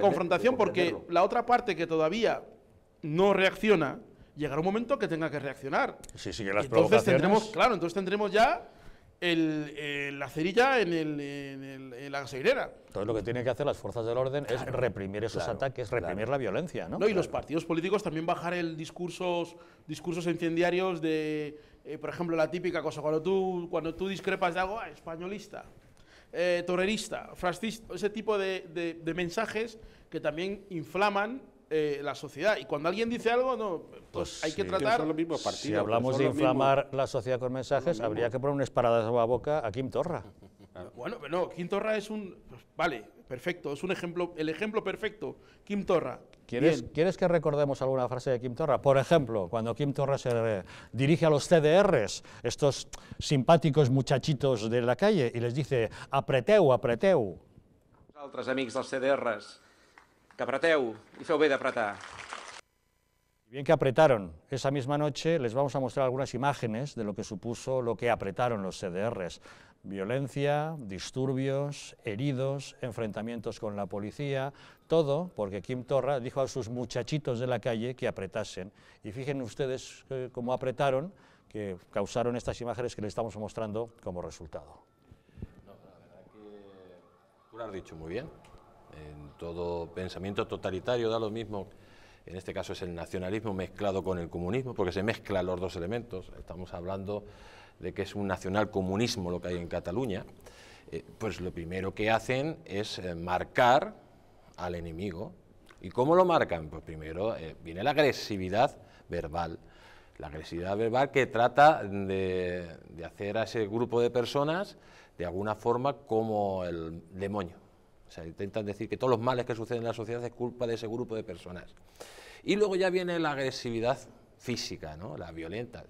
confrontación, porque la otra parte que todavía no reacciona, llegará un momento que tenga que reaccionar. Sí, sí, que las entonces tendremos ya la cerilla en la gasolinera. Entonces lo que tienen que hacer las fuerzas del orden es reprimir esos ataques, reprimir la violencia, ¿no? Y los partidos políticos también bajar el discursos incendiarios de, por ejemplo, la típica cosa, cuando tú discrepas de algo, españolista, torerista, fascista, ese tipo de mensajes que también inflaman la sociedad. Y cuando alguien dice algo, pues hay que tratar... Son los mismos partidos, si hablamos de inflamar la sociedad con mensajes, habría que poner un esparadrapo a boca a Quim Torra. Bueno, pero no, Quim Torra es vale, perfecto, es un ejemplo, el ejemplo perfecto, Quim Torra. ¿Quieres que recordemos alguna frase de Quim Torra? Por ejemplo, cuando Quim Torra se dirige a los CDRs, estos simpáticos muchachitos de la calle, y les dice, apreteu, apreteu. Altres amics dels CDRs, que apreteu i feu bé d'apretar. Bien que apretaron esa misma noche, les vamos a mostrar algunas imágenes de lo que supuso lo que apretaron los CDRs. Violencia, disturbios, heridos, enfrentamientos con la policía, todo porque Quim Torra dijo a sus muchachitos de la calle que apretasen. Y fíjense ustedes cómo apretaron, que causaron estas imágenes que les estamos mostrando como resultado. No, la verdad que tú lo has dicho muy bien. En todo pensamiento totalitario da lo mismo. En este caso es el nacionalismo mezclado con el comunismo, porque se mezclan los dos elementos. Estamos hablando de que es un nacionalcomunismo lo que hay en Cataluña. Pues lo primero que hacen es marcar al enemigo. ¿Y cómo lo marcan? Pues primero viene la agresividad verbal. La agresividad verbal que trata de hacer a ese grupo de personas de alguna forma como el demonio. O sea, intentan decir que todos los males que suceden en la sociedad es culpa de ese grupo de personas. Y luego ya viene la agresividad física, ¿no? La violenta.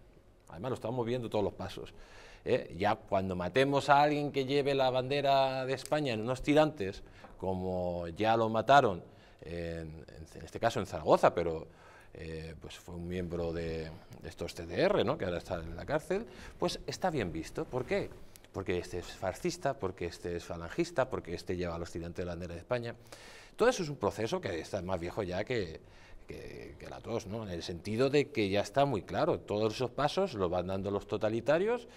Además lo estamos viendo todos los pasos. Ya cuando matemos a alguien que lleve la bandera de España en unos tirantes, como ya lo mataron, en este caso en Zaragoza, pero pues fue un miembro de estos CDR, ¿no? Que ahora está en la cárcel, pues está bien visto. ¿Por qué? Porque este es fascista, porque este es falangista, porque este lleva a los tirantes de la bandera de España. Todo eso es un proceso que está más viejo ya que la tos, ¿no? En el sentido de que ya está muy claro, todos esos pasos los van dando los totalitarios.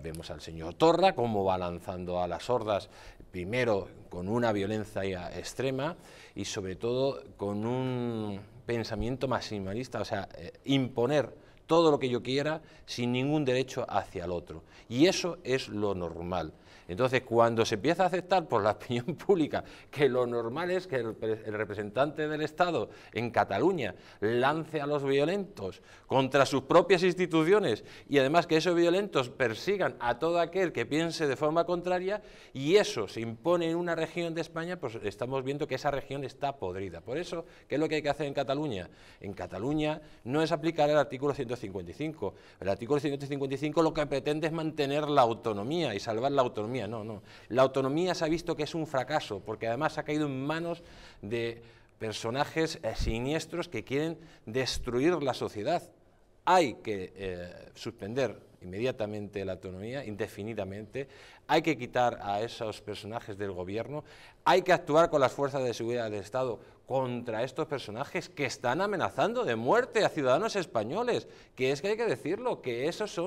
Vemos al señor Torra cómo va lanzando a las hordas, primero con una violencia extrema y sobre todo con un pensamiento maximalista, o sea, imponer todo lo que yo quiera sin ningún derecho hacia el otro. Y eso es lo normal. Entonces, cuando se empieza a aceptar por la opinión pública que lo normal es que el representante del Estado en Cataluña lance a los violentos contra sus propias instituciones y además que esos violentos persigan a todo aquel que piense de forma contraria, y eso se impone en una región de España, pues estamos viendo que esa región está podrida. Por eso, ¿qué es lo que hay que hacer en Cataluña? En Cataluña no es aplicar el artículo 155. El artículo 155 lo que pretende es mantener la autonomía y salvar la autonomía. No. La autonomía se ha visto que es un fracaso, porque además ha caído en manos de personajes siniestros que quieren destruir la sociedad. Hay que suspender inmediatamente la autonomía, indefinidamente, hay que quitar a esos personajes del gobierno, hay que actuar con las fuerzas de seguridad del Estado contra estos personajes que están amenazando de muerte a ciudadanos españoles, que es que hay que decirlo, que esos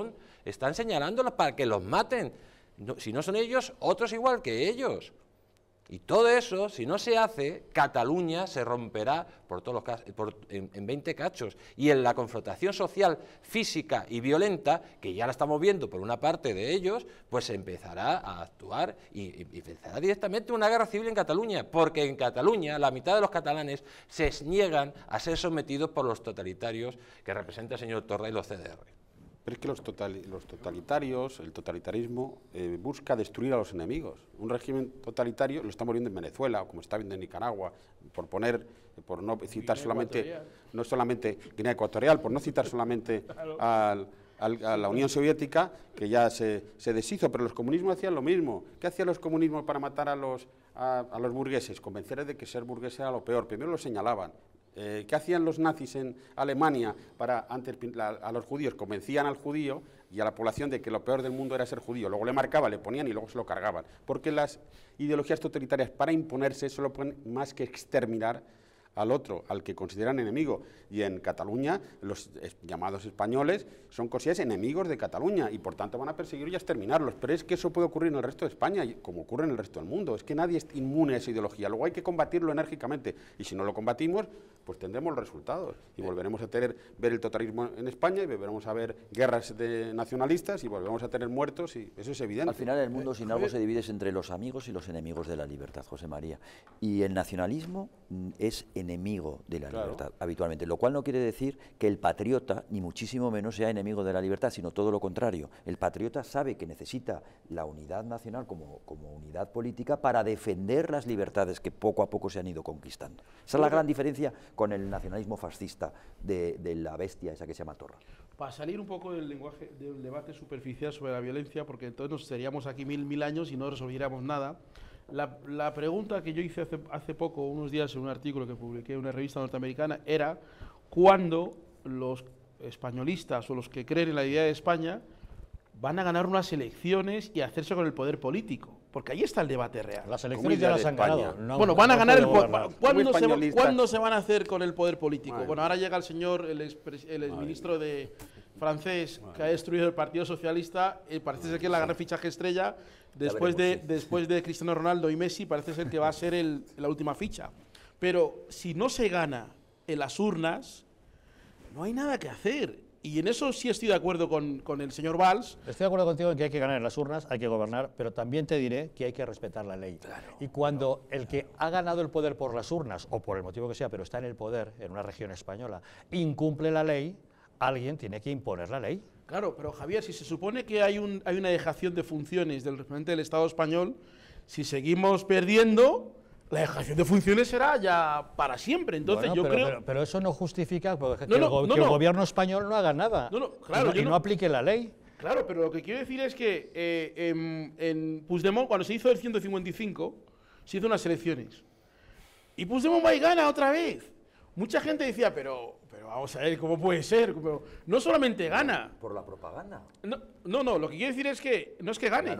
están señalándolos para que los maten, no, si no son ellos, otros igual que ellos. Y todo eso, si no se hace, Cataluña se romperá por todos los casos, en 20 cachos. Y en la confrontación social, física y violenta, que ya la estamos viendo por una parte de ellos, pues se empezará a actuar y empezará directamente una guerra civil en Cataluña, porque en Cataluña la mitad de los catalanes se niegan a ser sometidos por los totalitarios que representa el señor Torra y los CDR. Pero es que los totalitarios, el totalitarismo, busca destruir a los enemigos. Un régimen totalitario lo estamos viendo en Venezuela, o como está viendo en Nicaragua, por no citar no solamente Guinea Ecuatorial, por no citar solamente a la Unión Soviética, que ya se deshizo, pero los comunismos hacían lo mismo. ¿Qué hacían los comunismos para matar a los burgueses? Convencerles de que ser burgués era lo peor. Primero lo señalaban. ¿Qué hacían los nazis en Alemania a los judíos? Convencían al judío y a la población de que lo peor del mundo era ser judío. Luego le marcaban, le ponían y luego se lo cargaban. Porque las ideologías totalitarias, para imponerse, solo pueden más que exterminar al otro, al que consideran enemigo. Y en Cataluña, los llamados españoles son considerados enemigos de Cataluña y por tanto van a perseguir y a exterminarlos. Pero es que eso puede ocurrir en el resto de España, como ocurre en el resto del mundo. Es que nadie es inmune a esa ideología. Luego hay que combatirlo enérgicamente. Y si no lo combatimos, pues tendremos los resultados. Y volveremos a ver el totalitarismo en España, y volveremos a ver guerras de nacionalistas, y volveremos a tener muertos, y eso es evidente. Al final el mundo sin algo se divide entre los amigos y los enemigos de la libertad, José María. Y el nacionalismo es enemigo de la libertad, habitualmente, lo cual no quiere decir que el patriota, ni muchísimo menos, sea enemigo de la libertad, sino todo lo contrario. El patriota sabe que necesita la unidad nacional como unidad política para defender las libertades que poco a poco se han ido conquistando. Esa es la gran diferencia con el nacionalismo fascista de la bestia esa que se llama Torra. Para salir un poco del lenguaje, del debate superficial sobre la violencia, porque entonces nos estaríamos aquí mil años y no resolviéramos nada. La pregunta que yo hice hace poco, unos días, en un artículo que publiqué en una revista norteamericana, era cuándo los españolistas o los que creen en la idea de España van a ganar unas elecciones y hacerse con el poder político. Porque ahí está el debate real. Las elecciones ya las han ganado. Bueno, van a ganar el poder. ¿Cuándo se van a hacer con el poder político? Bueno, ahora llega el señor, el exministro francés, que ha destruido el Partido Socialista, parece ser que es la gran fichaje estrella, después de Cristiano Ronaldo y Messi, parece ser que va a ser la última ficha. Pero si no se gana en las urnas, no hay nada que hacer. Y en eso sí estoy de acuerdo con el señor Valls. Estoy de acuerdo contigo en que hay que ganar en las urnas, hay que gobernar, pero también te diré que hay que respetar la ley. Claro, y cuando el que ha ganado el poder por las urnas, o por el motivo que sea, pero está en el poder en una región española, incumple la ley, alguien tiene que imponer la ley. Claro, pero Javier, si se supone que hay una dejación de funciones del representante del Estado español, si seguimos perdiendo, la dejación de funciones será ya para siempre. Entonces bueno, yo creo... Pero eso no justifica que el gobierno español no haga nada claro, y no aplique la ley. Claro, pero lo que quiero decir es que en Puigdemont, cuando se hizo el 155, se hizo unas elecciones. Y Puigdemont va y gana otra vez. Mucha gente decía, pero vamos a ver, ¿cómo puede ser? Pero no solamente gana. Por la propaganda. No, lo que quiero decir es que no es que gane.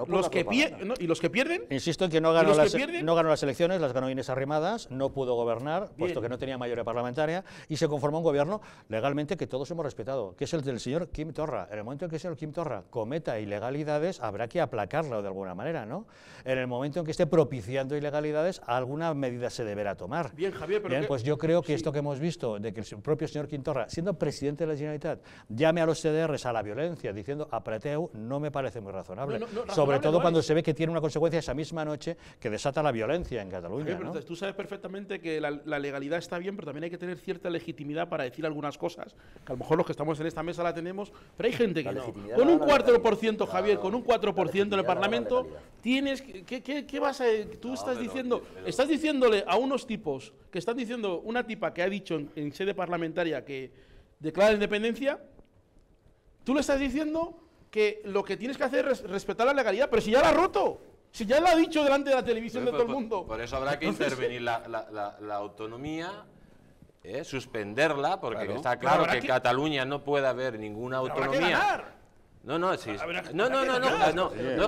¿Y los que pierden? Insisto en que no ganó las elecciones, las ganó Inés Arrimadas, no pudo gobernar, puesto que no tenía mayoría parlamentaria, y se conformó un gobierno legalmente que todos hemos respetado, que es el del señor Quim Torra. En el momento en que el señor Quim Torra cometa ilegalidades, habrá que aplacarlo de alguna manera, ¿no? En el momento en que esté propiciando ilegalidades, alguna medida se deberá tomar. Bien, Javier, pero pues yo creo que esto que hemos visto, de que el propio señor señor Quintorra, siendo presidente de la Generalitat, llame a los CDRs a la violencia diciendo apreteu, no me parece muy razonable. Sobre todo cuando se ve que tiene una consecuencia esa misma noche que desata la violencia en Cataluña. Pero tú sabes perfectamente que la legalidad está bien, pero también hay que tener cierta legitimidad para decir algunas cosas, que a lo mejor los que estamos en esta mesa la tenemos, pero hay gente que no. Con un 4%, Javier, con un 4% en el Parlamento, tienes ¿qué vas a...? Tú estás diciendo, estás diciéndole a unos tipos que están diciendo, una tipa que ha dicho en sede parlamentaria que declara la independencia, tú le estás diciendo que lo que tienes que hacer es respetar la legalidad, pero si ya la ha roto, si ya lo ha dicho delante de la televisión de todo el mundo. Por eso habrá que intervenir la autonomía, suspenderla, porque está claro que en Cataluña no puede haber ninguna autonomía. No es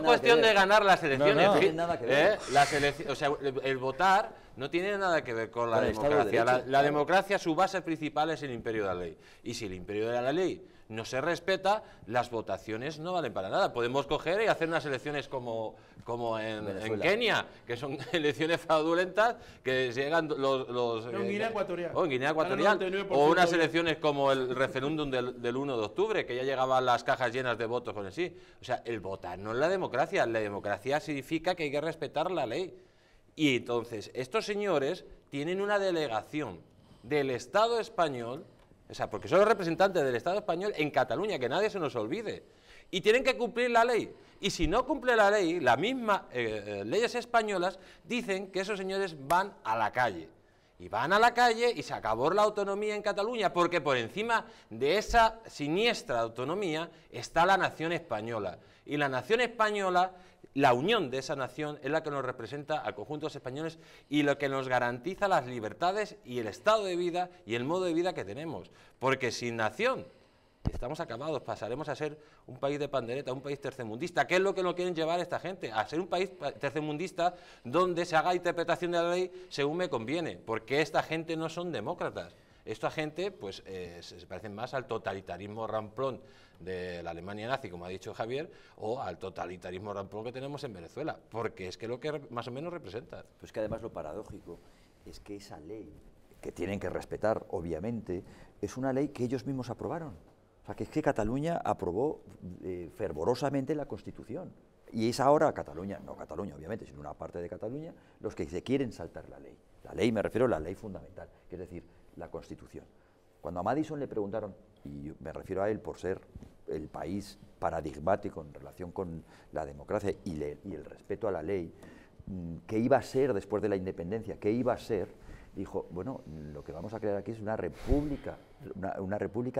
cuestión de ganar las elecciones. No tiene nada que ver. O sea, el votar no tiene nada que ver con la democracia. La democracia, su base principal es el imperio de la ley. Y si el imperio de la ley no se respeta, las votaciones no valen para nada. Podemos coger y hacer unas elecciones como en Kenia, que son elecciones fraudulentas, que llegan en Guinea Ecuatorial. O en Guinea Ecuatorial. O unas elecciones como el referéndum del 1 de octubre, que ya llegaban las cajas llenas de votos con el sí. O sea, el votar no es la democracia. La democracia significa que hay que respetar la ley. Y entonces, estos señores tienen una delegación del Estado español, o sea, porque son los representantes del Estado español en Cataluña, que nadie se nos olvide, y tienen que cumplir la ley. Y si no cumple la ley, las mismas leyes españolas dicen que esos señores van a la calle. Y van a la calle y se acabó la autonomía en Cataluña, porque por encima de esa siniestra autonomía está la nación española. Y la nación española, la unión de esa nación, es la que nos representa al conjunto de los españoles y lo que nos garantiza las libertades y el estado de vida y el modo de vida que tenemos. Porque sin nación estamos acabados, pasaremos a ser un país de pandereta, un país tercermundista. ¿Qué es lo que nos quieren llevar esta gente? A ser un país tercermundista donde se haga interpretación de la ley según me conviene, porque esta gente no son demócratas. Esta gente pues se parecen más al totalitarismo ramplón de la Alemania nazi, como ha dicho Javier, o al totalitarismo ramplón que tenemos en Venezuela, porque es que lo que más o menos representa. Pues que además lo paradójico es que esa ley, que tienen que respetar, obviamente, es una ley que ellos mismos aprobaron. O sea, que es que Cataluña aprobó fervorosamente la Constitución. Y es ahora Cataluña, no Cataluña obviamente, sino una parte de Cataluña, los que se quieren saltar la ley. La ley, me refiero a la ley fundamental, que es decir, la Constitución. Cuando a Madison le preguntaron, y me refiero a él por ser el país paradigmático en relación con la democracia y el respeto a la ley, ¿qué iba a ser después de la independencia? ¿Qué iba a ser? Dijo, bueno, lo que vamos a crear aquí es una república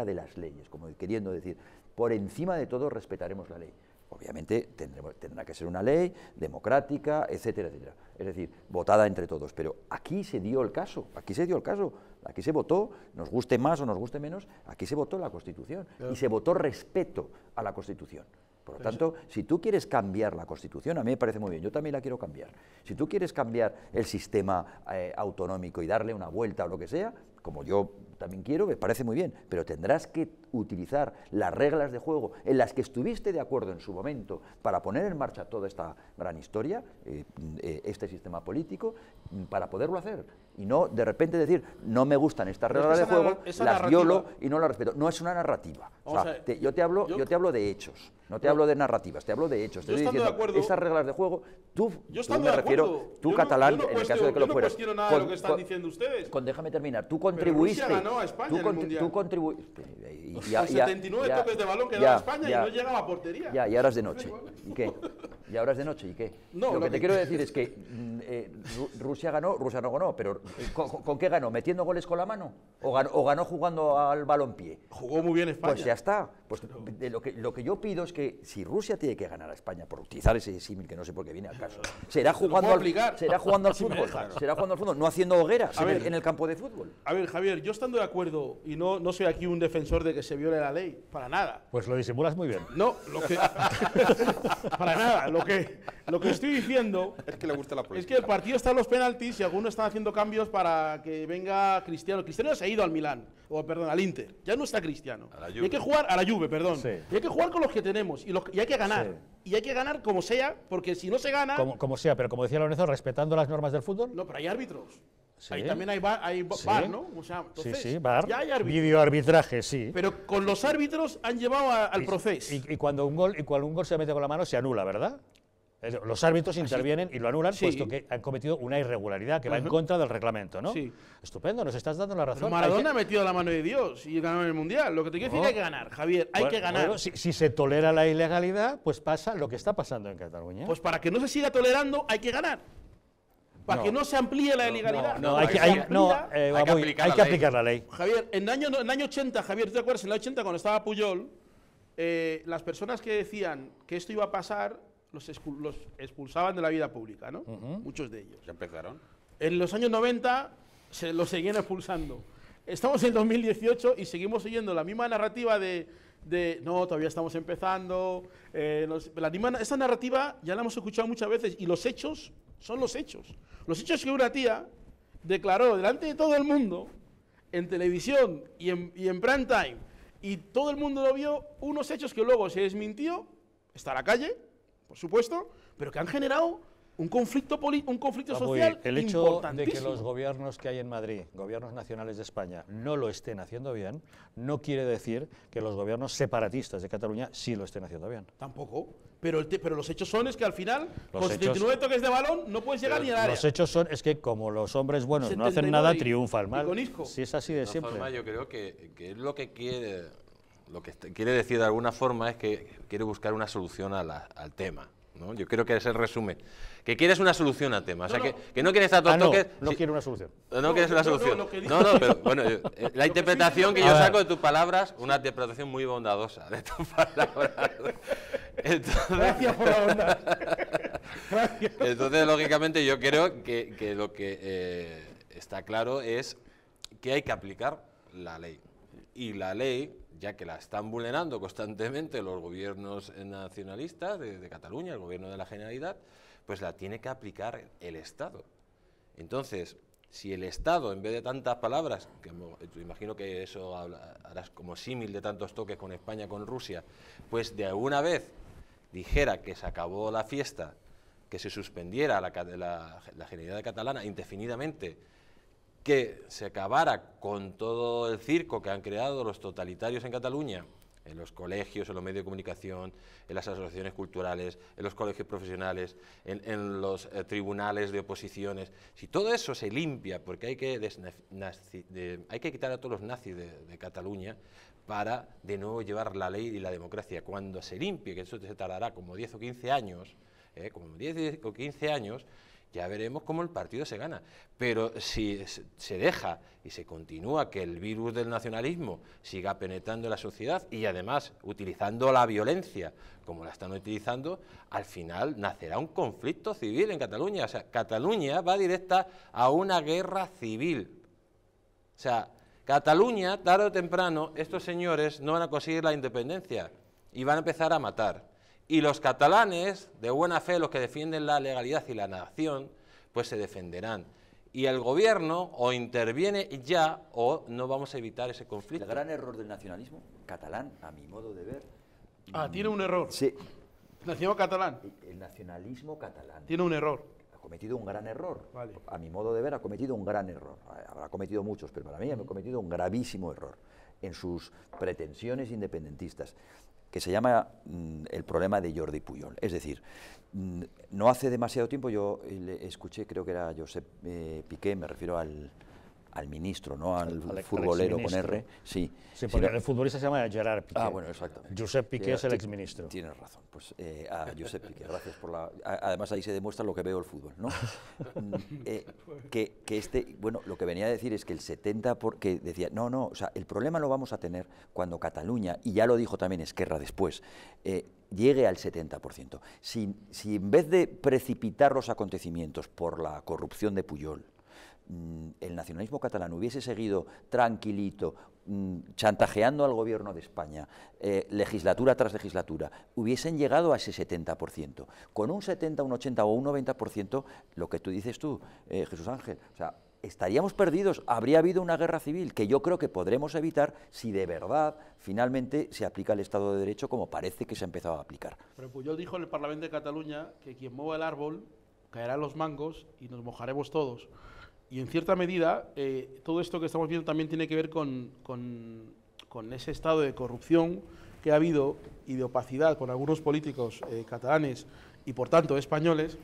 de las leyes, como queriendo decir, por encima de todo respetaremos la ley. Obviamente tendrá que ser una ley democrática, etcétera, etcétera. Es decir, votada entre todos. Pero aquí se dio el caso, aquí se votó, nos guste más o nos guste menos, aquí se votó la Constitución y se votó respeto a la Constitución. Por lo tanto, si tú quieres cambiar la Constitución, a mí me parece muy bien, yo también la quiero cambiar. Si tú quieres cambiar el sistema autonómico y darle una vuelta o lo que sea, como yo también quiero, me parece muy bien, pero tendrás que utilizar las reglas de juego en las que estuviste de acuerdo en su momento para poner en marcha toda esta gran historia, este sistema político, para poderlo hacer. Y no de repente decir, no me gustan estas reglas de juego, las violo y no las respeto. No es una narrativa. O sea, yo te hablo de hechos, no te hablo de narrativas, te hablo de hechos. Te estoy diciendo, esas reglas de juego, tú me refiero, tú catalán, en el caso de que lo fueras. Yo no cuestiono nada de lo que están diciendo ustedes. Déjame terminar, tú contribuiste. Pero Rusia ganó a España en el Mundial. Tú contribuiste. A 79 toques de balón que daba España y no llegaba a portería. Ya, y ahora es de noche. ¿Y qué? ¿Y ahora es de noche? ¿Y qué? No, lo que te quiero decir es que Rusia no ganó, pero ¿con qué ganó? ¿Metiendo goles con la mano? ¿O ganó jugando al balompié? Jugó muy bien España. Pues ya está. Pues lo que yo pido es que si Rusia tiene que ganar a España, por utilizar ese símil que no sé por qué viene al caso, será jugando al fútbol, no haciendo hogueras en el campo de fútbol. A ver, Javier, yo estando de acuerdo, y no soy aquí un defensor de que se viole la ley, para nada. Pues lo disimulas muy bien. No, para nada. Lo que estoy diciendo es que le gusta la política. Es que el partido está en los penaltis y algunos están haciendo cambios para que venga Cristiano. Cristiano se ha ido al Milán, al Inter. Ya no está Cristiano. Y hay que jugar a la Juve, perdón. Sí. Y hay que jugar con los que tenemos y hay que ganar. Sí. Y hay que ganar como sea, porque si no se gana… Como sea, pero como decía Lorenzo, respetando las normas del fútbol. No, pero hay árbitros. Sí. Ahí también hay bar, ¿no? O sea, entonces, sí, bar, ya hay árbitros. videoarbitraje, sí. Pero con los árbitros han llevado al proceso. Y cuando un gol se mete con la mano se anula, ¿verdad? Los árbitros intervienen y lo anulan, puesto que han cometido una irregularidad que va en contra del reglamento, ¿no? Sí. Estupendo, nos estás dando la razón. Pero Maradona ha metido la mano de Dios y ganó en el Mundial. Lo que te quiero decir es que hay que ganar, Javier, hay que ganar. Bueno, si se tolera la ilegalidad, pues pasa lo que está pasando en Cataluña. Pues para que no se siga tolerando, hay que ganar. Para que no se amplíe la ilegalidad. Hay que aplicar la ley. Javier, en el año 80, Javier, ¿tú te acuerdas? En el año 80, cuando estaba Puyol, las personas que decían que esto iba a pasar, los expulsaban de la vida pública, ¿no? Muchos de ellos. Ya empezaron. En los años 90 se los seguían expulsando. Estamos en 2018 y seguimos siguiendo la misma narrativa de no, todavía estamos empezando. Esta narrativa ya la hemos escuchado muchas veces y los hechos son los hechos. Los hechos que una tía declaró delante de todo el mundo, en televisión y en prime time, y todo el mundo lo vio, unos hechos que luego se desmintió, está a la calle, por supuesto, pero que han generado un conflicto social el hecho importantísimo. de que los gobiernos que hay en Madrid, gobiernos nacionales de España, no lo estén haciendo bien, no quiere decir que los gobiernos separatistas de Cataluña sí lo estén haciendo bien. Tampoco. Pero los hechos son que al final, con 79 toques de balón, no puedes llegar ni al área. Los hechos son que como los hombres buenos no hacen nada, triunfa el mal. Si es así de siempre. Forma, yo creo que es lo que quiere, quiere decir de alguna forma es que quiere buscar una solución al tema, ¿no? Yo creo que es el resumen. Que quieres una solución al tema. O sea, que no quieres estar toques. No quiere una solución. No quieres una solución. No, pero bueno, la interpretación que yo saco de tus palabras, una interpretación muy bondadosa de tus palabras. Gracias por la bondad. Gracias. Entonces, lógicamente, yo creo que lo que está claro es que hay que aplicar la ley. Y la ley, ya que la están vulnerando constantemente los gobiernos nacionalistas de Cataluña, el gobierno de la Generalitat, pues la tiene que aplicar el Estado. Entonces, si el Estado, en vez de tantas palabras, que imagino que eso harás como símil de tantos toques con España, con Rusia, pues de alguna vez dijera que se acabó la fiesta, que se suspendiera la Generalitat catalana indefinidamente, que se acabara con todo el circo que han creado los totalitarios en Cataluña, en los colegios, en los medios de comunicación, en las asociaciones culturales, en los colegios profesionales, en los tribunales de oposiciones. Si todo eso se limpia, porque hay que quitar a todos los nazis de Cataluña para de nuevo llevar la ley y la democracia. Cuando se limpie, que eso se tardará como 10 o 15 años, ya veremos cómo el partido se gana. Pero si se deja y se continúa que el virus del nacionalismo siga penetrando en la sociedad y además utilizando la violencia como la están utilizando, al final nacerá un conflicto civil en Cataluña. O sea, Cataluña va directa a una guerra civil. O sea, Cataluña, tarde o temprano, estos señores no van a conseguir la independencia y van a empezar a matar. Y los catalanes, de buena fe, los que defienden la legalidad y la nación, pues se defenderán. Y el gobierno o interviene ya o no vamos a evitar ese conflicto. El gran error del nacionalismo catalán, a mi modo de ver... tiene un error. Sí. ¿Nacionalismo catalán? El nacionalismo catalán. Tiene un error. Ha cometido un gran error. Vale. A mi modo de ver, ha cometido un gran error. Habrá cometido muchos, pero para mí ha cometido un gravísimo error en sus pretensiones independentistas, que se llama el problema de Jordi Puyol. Es decir, no hace demasiado tiempo yo le escuché, creo que era Josep Piqué, me refiero al ministro, ¿no? Al futbolero con R. Sí, porque el futbolista se llama Gerard Piqué. Bueno, exactamente. Josep Piqué es el exministro. Tienes razón. Pues a Josep Piqué, gracias por la... Además ahí se demuestra lo que veo el fútbol, ¿no? Bueno, lo que venía a decir es que el 70%, porque decía, no, o sea, el problema lo vamos a tener cuando Cataluña, y ya lo dijo también Esquerra después, llegue al 70%. Si en vez de precipitar los acontecimientos por la corrupción de Puyol, el nacionalismo catalán hubiese seguido tranquilito, chantajeando al gobierno de España, legislatura tras legislatura, hubiesen llegado a ese 70%. Con un 70, un 80 o un 90%, lo que tú dices tú, Jesús Ángel, o sea, estaríamos perdidos, habría habido una guerra civil que yo creo que podremos evitar si de verdad finalmente se aplica el Estado de Derecho como parece que se ha empezado a aplicar. Pero Puyol dijo en el Parlamento de Cataluña que quien mueva el árbol caerá en los mangos y nos mojaremos todos. Y en cierta medida, todo esto que estamos viendo también tiene que ver con ese estado de corrupción que ha habido y de opacidad con algunos políticos catalanes y por tanto españoles,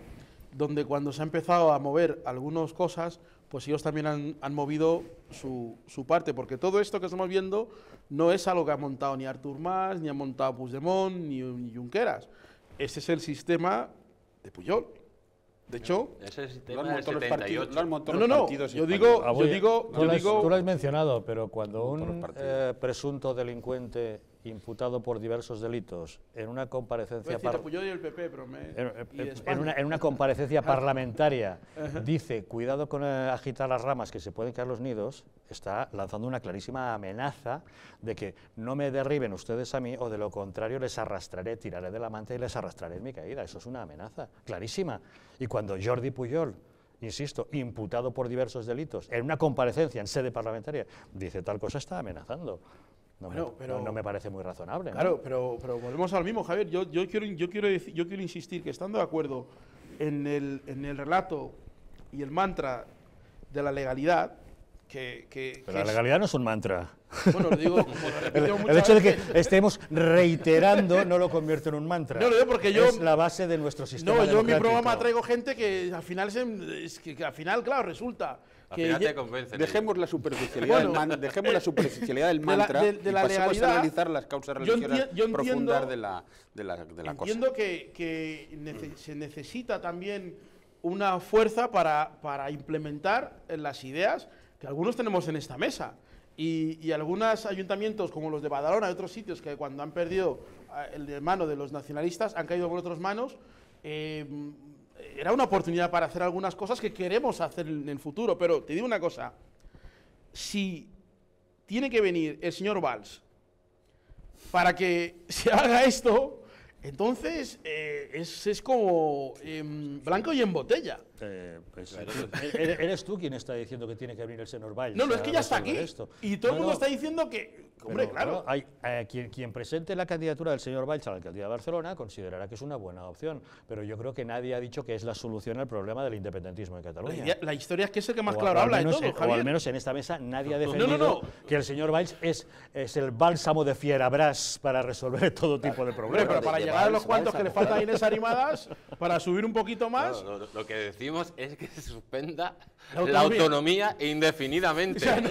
donde cuando se ha empezado a mover algunas cosas, pues ellos también han movido su parte, porque todo esto que estamos viendo no es algo que ha montado ni Artur Mas, ni ha montado Puigdemont, ni Junqueras. Ese es el sistema de Pujol. De hecho, ese es el sistema del 78. Yo digo, tú lo has mencionado, pero cuando un presunto delincuente imputado por diversos delitos en una comparecencia en una comparecencia parlamentaria dice cuidado con agitar las ramas que se pueden caer los nidos, está lanzando una clarísima amenaza de que no me derriben ustedes a mí o de lo contrario les arrastraré, tiraré de la manta y les arrastraré en mi caída. Eso es una amenaza clarísima. Y cuando Jordi Pujol, insisto, imputado por diversos delitos en una comparecencia en sede parlamentaria dice tal cosa, está amenazando. No me parece muy razonable. Claro, ¿no? pero volvemos al mismo, Javier. Yo quiero insistir que estando de acuerdo en el relato y el mantra de la legalidad, pero la legalidad no es un mantra. Bueno, lo digo, como lo repetimos el hecho de que estemos reiterando no lo convierte en un mantra. No, lo digo porque yo... Es la base de nuestro sistema democrático. Yo en mi programa traigo gente que al final, claro, resulta... te convencen. Dejemos la superficialidad del mantra y pasemos a analizar las causas religiosas profundas de la cosa. Entiendo que se necesita también una fuerza para implementar las ideas que algunos tenemos en esta mesa. Y algunos ayuntamientos, como los de Badalona y otros sitios, que cuando han perdido de mano de los nacionalistas, han caído por otras manos, era una oportunidad para hacer algunas cosas que queremos hacer en el futuro. Pero te digo una cosa, si tiene que venir el señor Valls para que se haga esto, entonces es como blanco y en botella. Eres tú quien está diciendo que tiene que venir el señor Valls. No, es que ya está aquí. Y todo el mundo está diciendo que... Hombre, claro. Quien presente la candidatura del señor Valls a la alcaldía de Barcelona considerará que es una buena opción, pero yo creo que nadie ha dicho que es la solución al problema del independentismo en Cataluña. La historia es que es el que más claro habla de todo, Javier. O al menos en esta mesa nadie ha defendido que el señor Valls es el bálsamo de Fierabras para resolver todo tipo de problemas. Pero para llegar a los cuantos que le faltan a Inés Arrimadas, para subir un poquito más... Lo que decimos es que se suspenda la autonomía indefinidamente. O sea, ni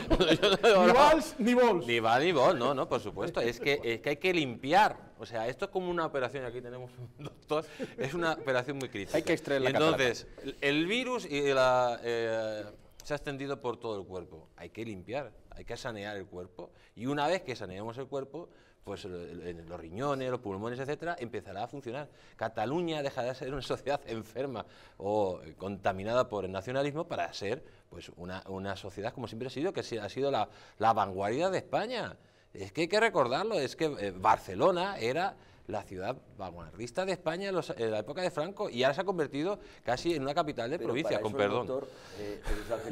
Valls ni Vols. Ni Valls ni Vols, no, por supuesto. Es que hay que limpiar. O sea, esto es como una operación, aquí tenemos un doctor, es una operación muy crítica. Hay que extraer la Entonces, el virus se ha extendido por todo el cuerpo. Hay que limpiar, hay que sanear el cuerpo. Y una vez que saneamos el cuerpo, pues los riñones, los pulmones, etcétera, empezará a funcionar. Cataluña dejará de ser una sociedad enferma o contaminada por el nacionalismo para ser pues una sociedad como siempre ha sido, que ha sido la vanguardia de España. Es que hay que recordarlo, es que Barcelona era la ciudad vanguardista de España en la época de Franco y ahora se ha convertido casi en una capital de provincia, con perdón.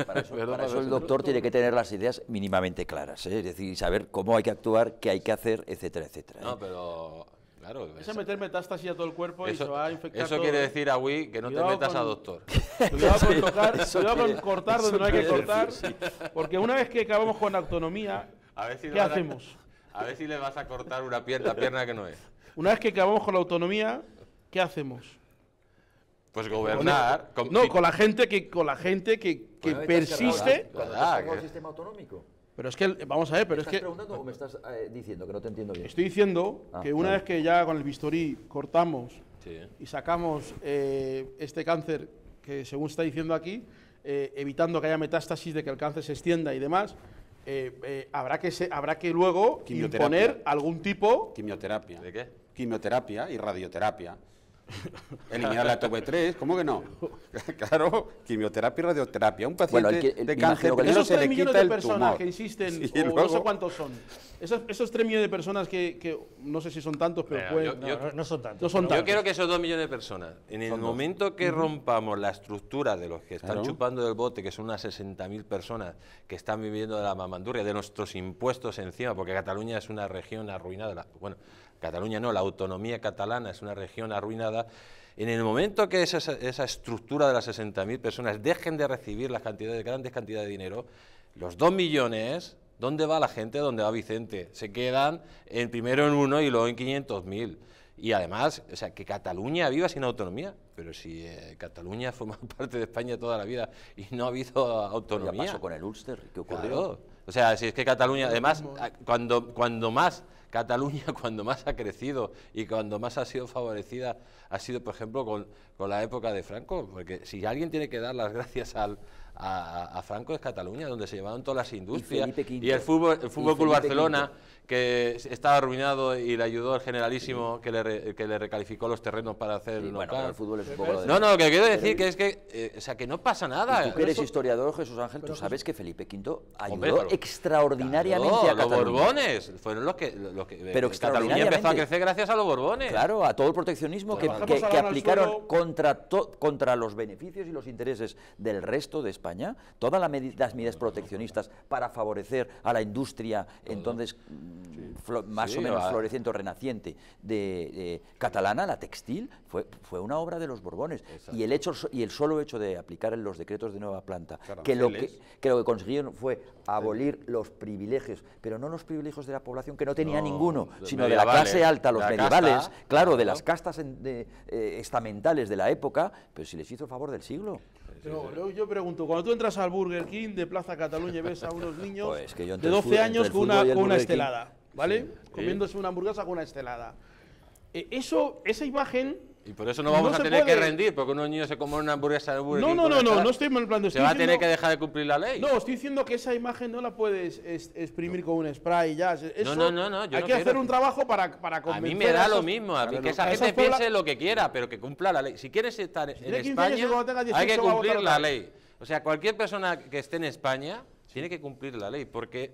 Para eso el doctor tiene que tener las ideas mínimamente claras, es decir, saber cómo hay que actuar, qué hay que hacer, etcétera, etcétera. No, pero... Claro, es a meter metástasis a todo el cuerpo y se va a infectar. Eso quiere decir, Agui, que no te metas a doctor. Cuidado con tocar, cuidado con cortar donde no hay que cortar, porque una vez que acabamos con autonomía, ¿qué hacemos? A ver si le vas a cortar una pierna que no es. Una vez que acabamos con la autonomía, ¿qué hacemos? Pues gobernar. Con la gente que persiste. ¿Con el sistema autonómico? Pero es que, vamos a ver, pero es que... ¿Estás preguntando o me estás diciendo que no te entiendo bien? Estoy diciendo que una vez que ya con el bisturí cortamos y sacamos este cáncer, que según está diciendo aquí, evitando que haya metástasis, de que el cáncer se extienda y demás, habrá que luego imponer algún tipo... Quimioterapia. ¿De qué? Quimioterapia y radioterapia. Eliminar la TB3, ¿cómo que no? Claro, quimioterapia y radioterapia. Un paciente de cáncer, primero se le quita el tumor. Que insisten, no sé cuántos son. Esos 3 millones de personas que no sé si son tantos, pero no son tantos. Yo quiero que esos 2 millones de personas, en el momento que rompamos la estructura de los que están chupando del bote, que son unas 60.000 personas que están viviendo de la mamandurria, de nuestros impuestos encima, porque Cataluña es una región arruinada, Cataluña no, la autonomía catalana es una región arruinada. En el momento que esa estructura de las 60.000 personas dejen de recibir las grandes cantidades de dinero, los 2 millones, ¿dónde va la gente? ¿Dónde va Vicente? Se quedan primero en 1 y luego en 500.000. Y además, o sea, que Cataluña viva sin autonomía, pero si Cataluña forma parte de España toda la vida y no ha habido autonomía. ¿Qué pasó con el Ulster? ¿Qué ocurrió? Claro. O sea, si es que Cataluña, además, cuando más Cataluña, cuando más ha crecido y cuando más ha sido favorecida, ha sido, por ejemplo, con la época de Franco, porque si alguien tiene que dar las gracias a Franco es Cataluña, donde se llevaron todas las industrias, y el Fútbol Club Barcelona, que estaba arruinado y le ayudó el Generalísimo, que le recalificó los terrenos para hacer el local. Bueno, el fútbol es un poco No, lo que quiero decir que es que, o sea, que no pasa nada. Y tú que eres historiador, Jesús Ángel, tú sabes que Felipe V ayudó extraordinariamente a Cataluña. Los Borbones fueron los que pero Cataluña empezó a crecer gracias a los Borbones. Claro, a todo el proteccionismo que aplicaron contra los beneficios y los intereses del resto de España, todas las medidas proteccionistas para favorecer a la industria, entonces más o menos floreciente o renaciente de catalana, la textil, fue una obra de los Borbones. Y el solo hecho de aplicar los decretos de nueva planta, que lo que consiguieron fue abolir los privilegios, pero no los privilegios de la población que no tenía ninguno, sino de la clase alta, los medievales, claro, de las castas estamentales de la época, pero si les hizo el favor del siglo. Pero yo pregunto, cuando tú entras al Burger King de Plaza Cataluña y ves a unos niños pues que de 12 años con una estelada, ¿vale? Comiéndose una hamburguesa con una estelada. Esa imagen... Y por eso no vamos a tener que rendir, porque unos niños se comen una hamburguesa de Burger King. No estoy en plan de... ¿Se va a tener que dejar de cumplir la ley? No, estoy diciendo que esa imagen no la puedes exprimir con un spray y ya. Eso, no. Hay que hacer un trabajo para convencer a mí me da lo mismo, a mí que esa gente piense lo que quiera, pero que cumpla la ley. Si quieres estar en España, hay que cumplir la ley. O sea, cualquier persona que esté en España tiene que cumplir la ley, porque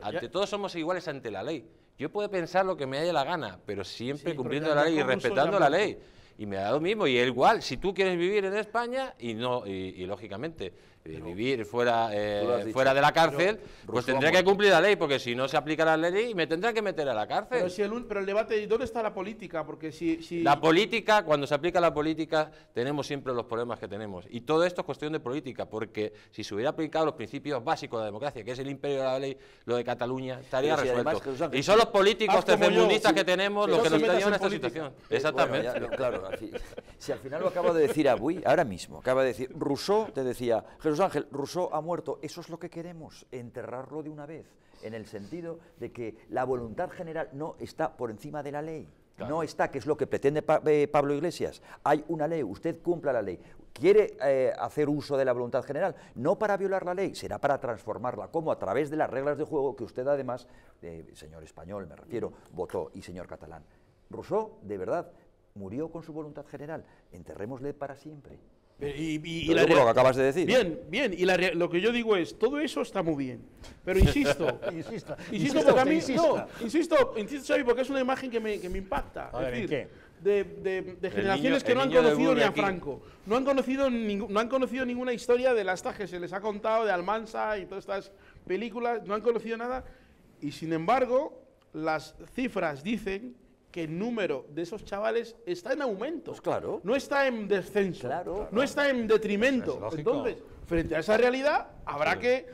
ante todos somos iguales ante la ley. Yo puedo pensar lo que me dé la gana, pero siempre cumpliendo la ley y respetando la ley. Y me da lo mismo, y igual, si tú quieres vivir en España y lógicamente vivir fuera de la cárcel, pues tendré que cumplir la ley, porque si no se aplica la ley me tendrán que meter a la cárcel. Pero el debate, ¿dónde está la política? Porque si... La política, cuando se aplica la política, tenemos siempre los problemas que tenemos. Y todo esto es cuestión de política, porque si se hubiera aplicado los principios básicos de la democracia, que es el imperio de la ley, lo de Cataluña, estaría resuelto. Y son los políticos tercermundistas que tenemos los que nos llevan a esta situación. Exactamente. Bueno, claro, si al final lo acaba de decir ahora mismo, acaba de decir, Rousseau te decía, Jesús Ángel, Rousseau ha muerto, eso es lo que queremos, enterrarlo de una vez, en el sentido de que la voluntad general no está por encima de la ley. Claro. No está, que es lo que pretende Pablo Iglesias. Hay una ley, usted cumpla la ley. ¿Quiere hacer uso de la voluntad general? No para violar la ley, será para transformarla, como a través de las reglas de juego que usted además, señor español me refiero, votó, y señor catalán. Rousseau, de verdad, murió con su voluntad general, enterrémosle para siempre. Y lo que acabas de decir. Bien, y lo que yo digo es, todo eso está muy bien, pero insisto, porque a mí, insisto, Xavi, porque es una imagen que me impacta. A ver, es decir, ¿en de generaciones que no han conocido ni a Franco, no han conocido ninguna historia de las que se les ha contado, de Almansa y todas estas películas, no han conocido nada, y sin embargo, las cifras dicen que el número de esos chavales está en aumento. Pues claro. No está en descenso. Claro. No está en detrimento. Es entonces, frente a esa realidad, habrá que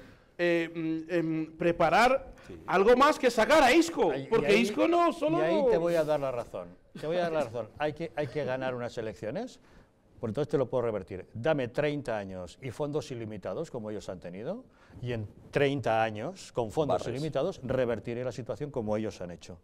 preparar algo más que sacar a Isco. Porque Isco no solo... Y ahí te voy a dar la razón. Hay que ganar unas elecciones. Por entonces te lo puedo revertir. Dame 30 años y fondos ilimitados, como ellos han tenido, y en 30 años, con fondos ilimitados, revertiré la situación como ellos han hecho.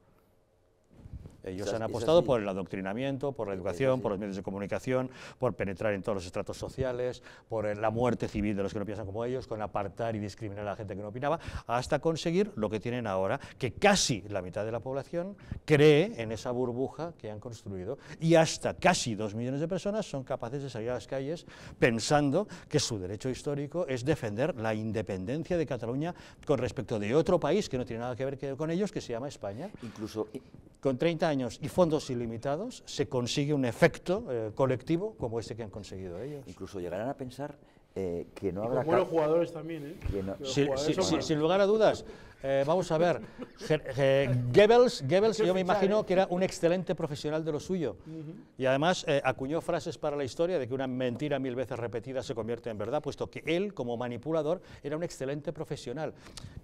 Ellos han apostado por el adoctrinamiento, por la educación, por los medios de comunicación, por penetrar en todos los estratos sociales, por la muerte civil de los que no piensan como ellos, con apartar y discriminar a la gente que no opinaba, hasta conseguir lo que tienen ahora, que casi la mitad de la población cree en esa burbuja que han construido, y hasta casi 2 millones de personas son capaces de salir a las calles pensando que su derecho histórico es defender la independencia de Cataluña con respecto de otro país que no tiene nada que ver con ellos, que se llama España. Incluso con 30 años y fondos ilimitados se consigue un efecto colectivo como este que han conseguido ellos. Incluso llegarán a pensar que no habrá... buenos jugadores también, ¿eh? Sin lugar a dudas, Vamos a ver, Goebbels yo me imagino que era un excelente profesional de lo suyo y además acuñó frases para la historia de que una mentira 1000 veces repetida se convierte en verdad, puesto que él, como manipulador, era un excelente profesional.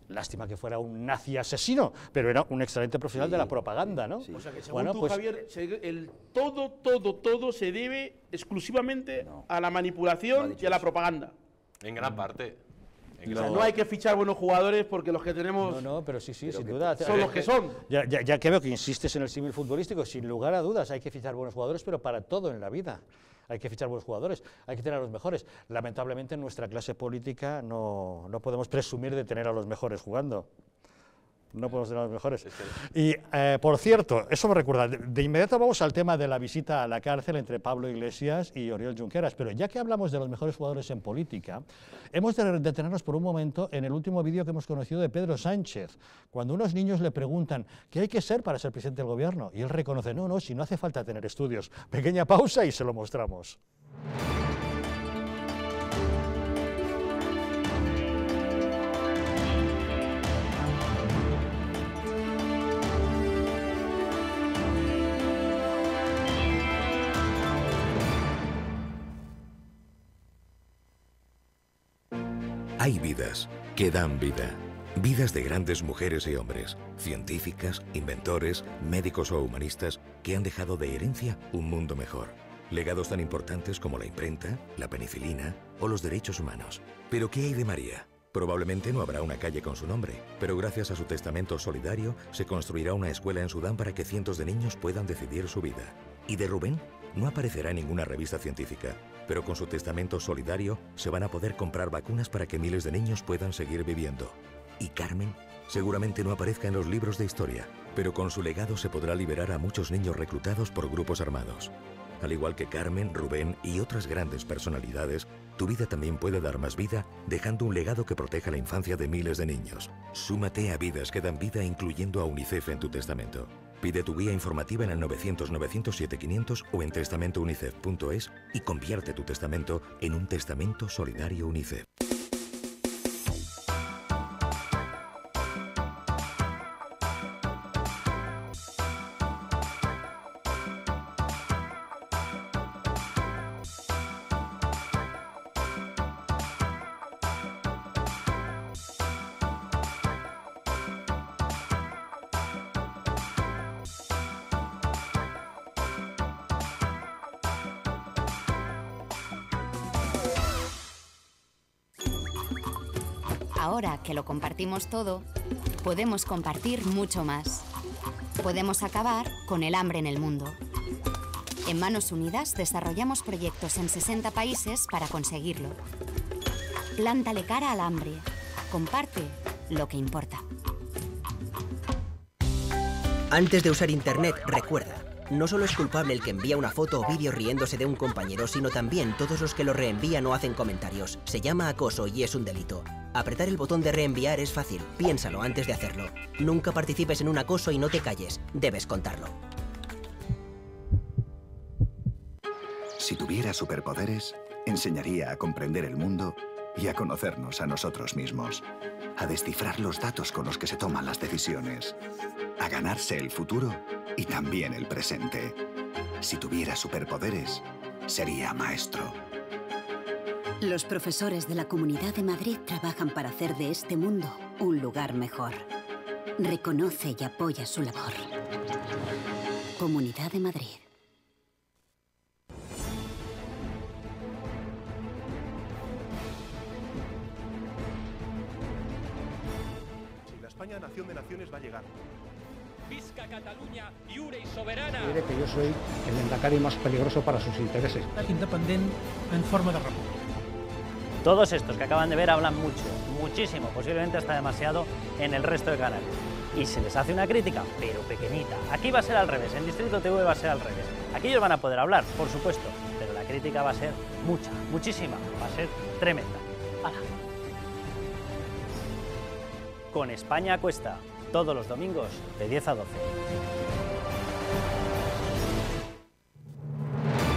Lástima que fuera un nazi asesino, pero era un excelente profesional de la propaganda, ¿no? O sea que según tú, Javier, todo se debe exclusivamente a la manipulación y a la propaganda. En gran parte. O sea, no hay que fichar buenos jugadores porque los que tenemos... No, pero sí, sin duda. Son los que son. Ya que veo que insistes en el símil futbolístico, sin lugar a dudas hay que fichar buenos jugadores, pero para todo en la vida. Hay que fichar buenos jugadores, hay que tener a los mejores. Lamentablemente en nuestra clase política no podemos presumir de tener a los mejores jugando. No podemos tener a los mejores. Y, por cierto, eso me recuerda, de inmediato vamos al tema de la visita a la cárcel entre Pablo Iglesias y Oriol Junqueras, pero ya que hablamos de los mejores jugadores en política, hemos de detenernos por un momento en el último vídeo que hemos conocido de Pedro Sánchez, cuando unos niños le preguntan ¿qué hay que ser para ser presidente del gobierno? Y él reconoce, no, si no hace falta tener estudios. Pequeña pausa y se lo mostramos. Hay vidas que dan vida. Vidas de grandes mujeres y hombres, científicas, inventores, médicos o humanistas que han dejado de herencia un mundo mejor. Legados tan importantes como la imprenta, la penicilina o los derechos humanos. ¿Pero qué hay de María? Probablemente no habrá una calle con su nombre, pero gracias a su testamento solidario se construirá una escuela en Sudán para que cientos de niños puedan decidir su vida. ¿Y de Rubén? No aparecerá en ninguna revista científica, pero con su testamento solidario se van a poder comprar vacunas para que miles de niños puedan seguir viviendo. ¿Y Carmen? Seguramente no aparezca en los libros de historia, pero con su legado se podrá liberar a muchos niños reclutados por grupos armados. Al igual que Carmen, Rubén y otras grandes personalidades, tu vida también puede dar más vida dejando un legado que proteja la infancia de miles de niños. Súmate a Vidas que dan vida incluyendo a UNICEF en tu testamento. Pide tu guía informativa en el 900-900-7500 o en testamentounicef.es y convierte tu testamento en un testamento solidario UNICEF. Ahora que lo compartimos todo, podemos compartir mucho más. Podemos acabar con el hambre en el mundo. En Manos Unidas desarrollamos proyectos en 60 países para conseguirlo. Plántale cara al hambre. Comparte lo que importa. Antes de usar Internet, recuerda, no solo es culpable el que envía una foto o vídeo riéndose de un compañero, sino también todos los que lo reenvían o hacen comentarios. Se llama acoso y es un delito. Apretar el botón de reenviar es fácil, piénsalo antes de hacerlo. Nunca participes en un acoso y no te calles, debes contarlo. Si tuviera superpoderes, enseñaría a comprender el mundo y a conocernos a nosotros mismos, a descifrar los datos con los que se toman las decisiones, a ganarse el futuro y también el presente. Si tuviera superpoderes, sería maestro. Los profesores de la Comunidad de Madrid trabajan para hacer de este mundo un lugar mejor. Reconoce y apoya su labor. Comunidad de Madrid. Si la España nación de naciones va a llegar. Visca Catalunya, lliure i soberana. Diré que yo soy el lehendakari más peligroso para sus intereses. Independent en forma de república. Todos estos que acaban de ver hablan mucho, muchísimo, posiblemente hasta demasiado en el resto de canales. Y se les hace una crítica, pero pequeñita. Aquí va a ser al revés, en Distrito TV va a ser al revés. Aquí ellos van a poder hablar, por supuesto, pero la crítica va a ser mucha, muchísima, va a ser tremenda. ¡Hala! Con España a cuesta, todos los domingos de 10 a 12.